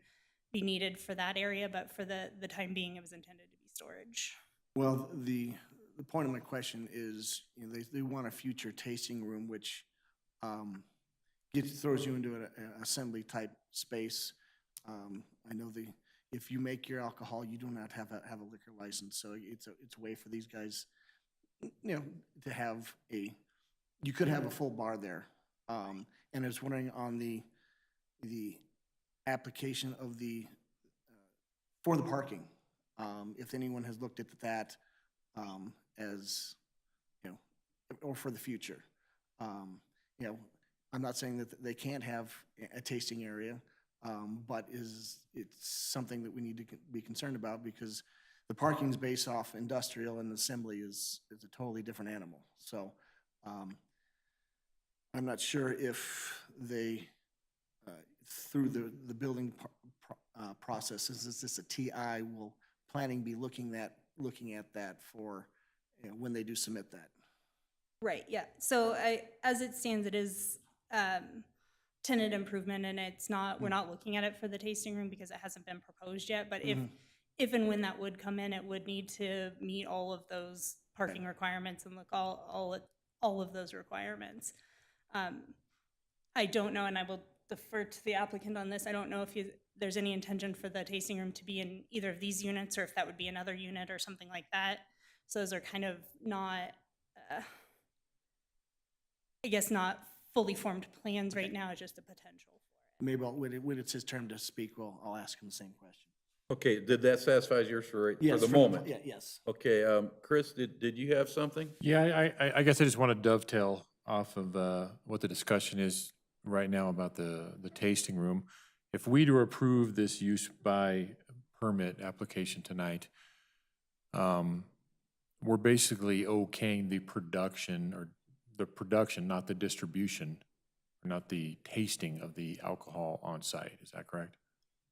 be needed for that area, but for the time being, it was intended to be storage. Well, the point of my question is, you know, they want a future tasting room, which throws you into an assembly type space. I know if you make your alcohol, you do not have a liquor license, so it's a way for these guys, you know, to have you could have a full bar there. And I was wondering on the application of for the parking, if anyone has looked at that as, you know, or for the future. You know, I'm not saying that they can't have a tasting area, but it's something that we need to be concerned about, because the parking's based off industrial and assembly is a totally different animal. So I'm not sure if they, through the building process, is this a TI, will planning be looking at that for, you know, when they do submit that? Right, yeah. So as it stands, it is tenant improvement, and it's not, we're not looking at it for the tasting room because it hasn't been proposed yet. But if and when that would come in, it would need to meet all of those parking requirements and look all of those requirements. I don't know, and I will defer to the applicant on this. I don't know if there's any intention for the tasting room to be in either of these units, or if that would be another unit or something like that. So those are kind of not, I guess, not fully formed plans right now. It's just a potential for it. Maybe when it's his turn to speak, I'll ask him the same question. Okay, did that satisfy yours for Yes, the moment? Yeah, yes. Okay, Chris, did you have something? Yeah, I guess I just want to dovetail off of what the discussion is right now about the tasting room. If we do approve this use by permit application tonight, we're basically okaying the production, not the distribution, not the tasting of the alcohol on site. Is that correct?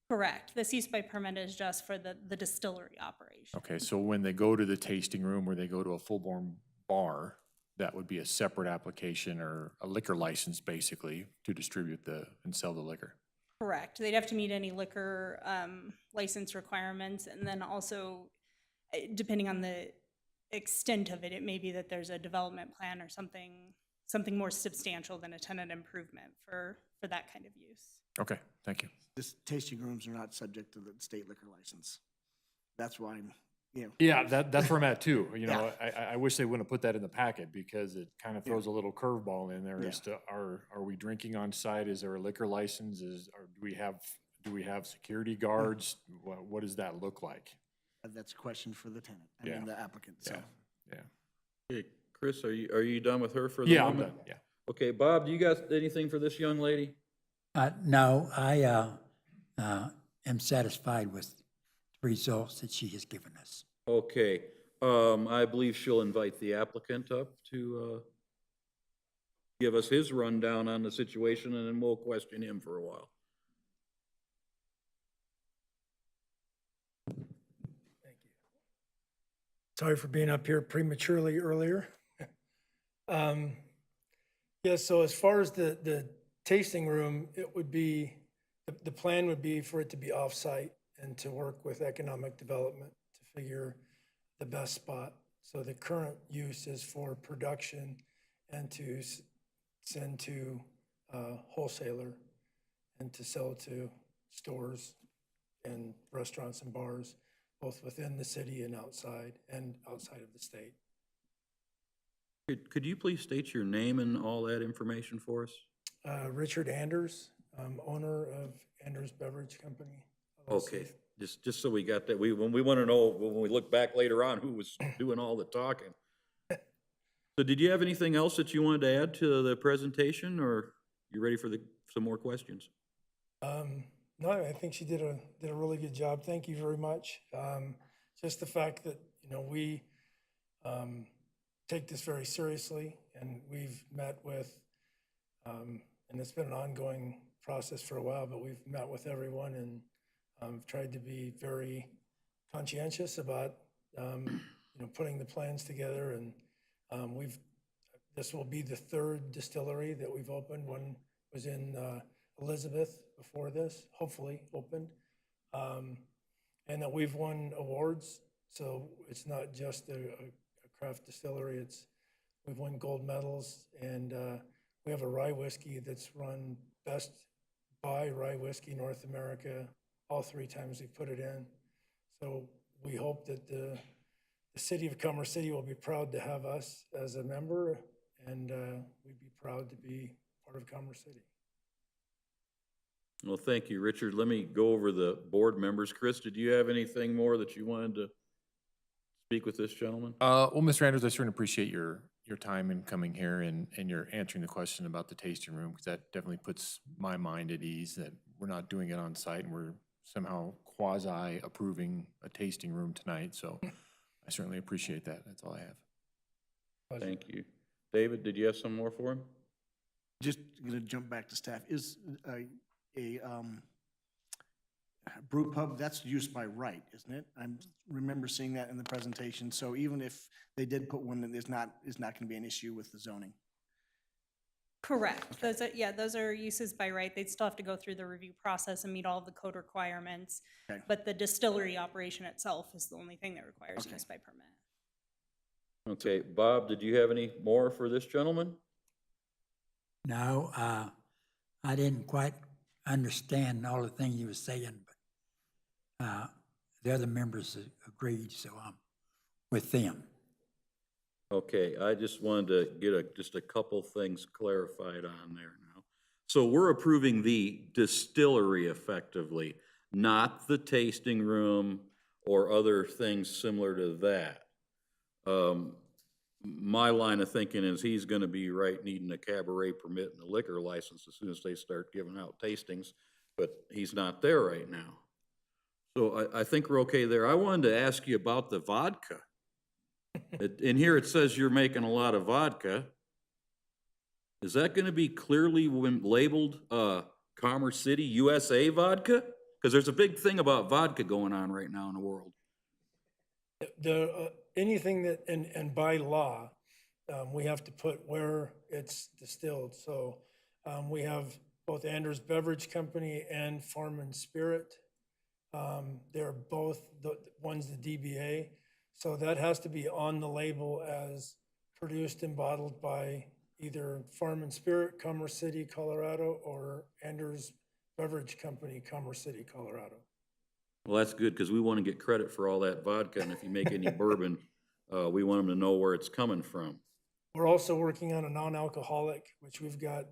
Correct. This use by permit is just for the distillery operation. Okay, so when they go to the tasting room or they go to a full-blown bar, that would be a separate application or a liquor license, basically, to distribute and sell the liquor. Correct. They'd have to meet any liquor license requirements, and then also, depending on the extent of it, it may be that there's a development plan or something more substantial than a tenant improvement for that kind of use. Okay, thank you. This tasting rooms are not subject to the state liquor license. That's why I'm, you know. Yeah, that's where I'm at too. You know, I wish they wouldn't have put that in the packet because it kind of throws a little curveball in there as to are we drinking on site? Is there a liquor license? Or do we have security guards? What does that look like? That's a question for the tenant, I mean, the applicant, so. Yeah. Okay, Chris, are you done with her for the Yeah, I'm moment? done, yeah. Okay, Bob, do you got anything for this young lady? No, I am satisfied with the results that she has given us. Okay, I believe she'll invite the applicant up to give us his rundown on the situation, and then we'll question him for a while. Sorry for being up here prematurely earlier. Yeah, so as far as the tasting room, it would be, the plan would be for it to be off-site and to work with economic development to figure the best spot. So the current use is for production and to send to wholesaler and to sell to stores and restaurants and bars, both within the city and outside of the state. Could you please state your name and all that information for us? Richard Anders, owner of Anders Beverage Company. LLC. Okay, just so we got that, when we want to know, when we look back later on, who was doing all the talking. So did you have anything else that you wanted to add to the presentation, or you ready for some more questions? No, I think she did a really good job. Thank you very much. Just the fact that, you know, we take this very seriously, and we've met with, and it's been an ongoing process for a while, but we've met with everyone and tried to be very conscientious about, you know, putting the plans together. And this will be the third distillery that we've opened. One was in Elizabeth before this, hopefully opened. And that we've won awards. So it's not just a craft distillery, we've won gold medals, and we have a rye whiskey that's run best by rye whiskey North America all 3 times we put it in. So we hope that the city of Commerce City will be proud to have us as a member, and we'd be proud to be part of Commerce City. Well, thank you, Richard. Let me go over the board members. Chris, did you have anything more that you wanted to speak with this gentleman? Well, Mr. Anders, I certainly appreciate your time in coming here and your answering the question about the tasting room, because that definitely puts my mind at ease that we're not doing it on site and we're somehow quasi approving a tasting room tonight. So I certainly appreciate that. That's all I have. Thank you. David, did you have some more for him? Just gonna jump back to staff. Is a brew pub, that's used by right, isn't it? I remember seeing that in the presentation. So even if they did put one, then is not gonna be an issue with the zoning. Correct. Those are uses by right. They'd still have to go through the review process and meet all of the code requirements. Okay. But the distillery operation itself is the only thing that requires use by permit. Okay, Bob, did you have any more for this gentleman? No, I didn't quite understand all the things you were saying, but the other members agreed, so I'm with them. Okay, I just wanted to get just a couple things clarified on there now. So we're approving the distillery effectively, not the tasting room or other things similar to that. My line of thinking is he's gonna be needing a cabaret permit and a liquor license as soon as they start giving out tastings, but he's not there right now. So I think we're okay there. I wanted to ask you about the vodka. In here, it says you're making a lot of vodka. Is that gonna be clearly labeled, Commerce City USA vodka? Because there's a big thing about vodka going on right now in the world. Anything that, and by law, we have to put where it's distilled. So we have both Anders Beverage Company and Farm and Spirit. They're both, one's the DBA. So that has to be on the label as produced and bottled by either Farm and Spirit, Commerce City, Colorado, or Anders Beverage Company, Commerce City, Colorado. Well, that's good, because we want to get credit for all that vodka, and if you make any bourbon, we want them to know where it's coming from. We're also working on a non-alcoholic, which we've got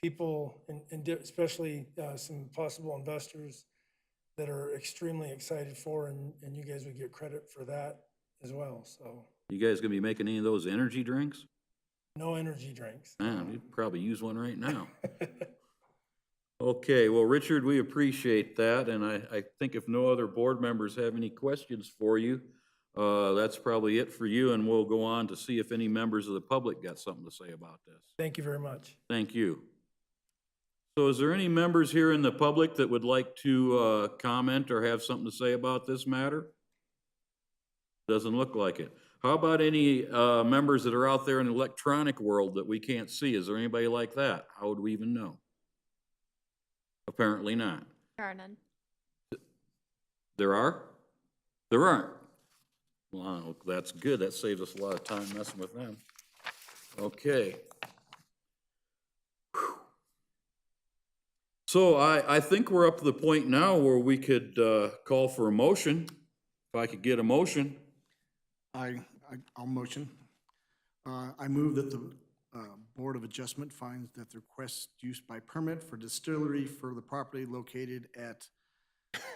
people, and especially some possible investors that are extremely excited for, and you guys would get credit for that as well, so. You guys gonna be making any of those energy drinks? No energy drinks. Man, you'd probably use one right now. Okay, well, Richard, we appreciate that, and I think if no other board members have any questions for you, that's probably it for you, and we'll go on to see if any members of the public got something to say about this. Thank you very much. Thank you. So is there any members here in the public that would like to comment or have something to say about this matter? Doesn't look like it. How about any members that are out there in the electronic world that we can't see? Is there anybody like that? How would we even know? Apparently not. There are none. There are? There aren't. Well, that's good. That saves us a lot of time messing with them. Okay. Whew. So I think we're up to the point now where we could call for a motion. If I could get a motion. I'll motion. I move that the Board of Adjustment finds that the request use by permit for distillery for the property located at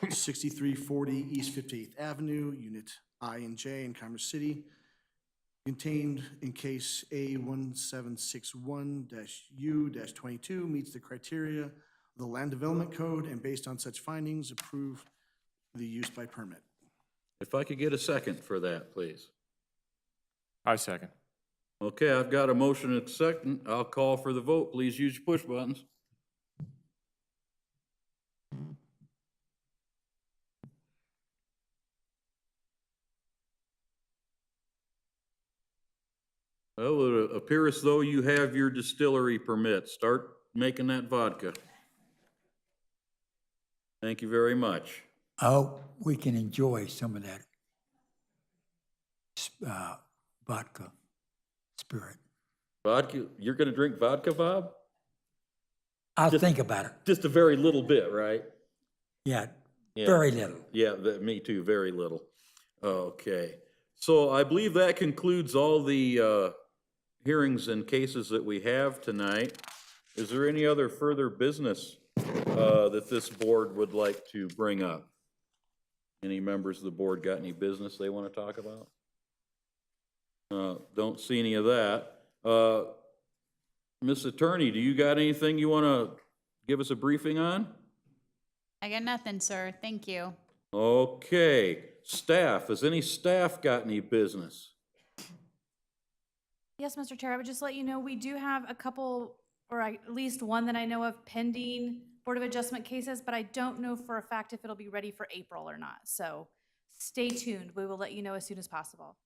6340 East 58th Avenue, Unit I and J in Commerce City, contained in case A1761-U-22 meets the criteria of the Land Development Code, and based on such findings, approve the use by permit. If I could get a second for that, please. I second. Okay, I've got a motion and a second. I'll call for the vote. Please use your push buttons. Well, it appears as though you have your distillery permit. Start making that vodka. Thank you very much. Oh, we can enjoy some of that vodka spirit. Vodka, you're gonna drink vodka, Bob? I'll think about it. Just a very little bit, right? Yeah, Yeah. very little. Yeah, me too, very little. Okay, so I believe that concludes all the hearings and cases that we have tonight. Is there any other further business that this board would like to bring up? Any members of the board got any business they want to talk about? Don't see any of that. Ms. Attorney, do you got anything you want to give us a briefing on? I got nothing, sir. Thank you. Okay, staff, has any staff got any business? Yes, Mr. Chair, I would just let you know, we do have a couple, or at least one that I know of pending Board of Adjustment cases, but I don't know for a fact if it'll be ready for April or not. So stay tuned. We will let you know as soon as possible.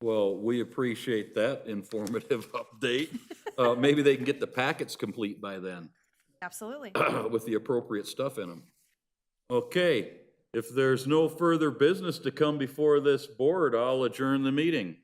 Well, we appreciate that informative update. Maybe they can get the packets complete by then Absolutely. with the appropriate stuff in them. Okay, if there's no further business to come before this board, I'll adjourn the meeting.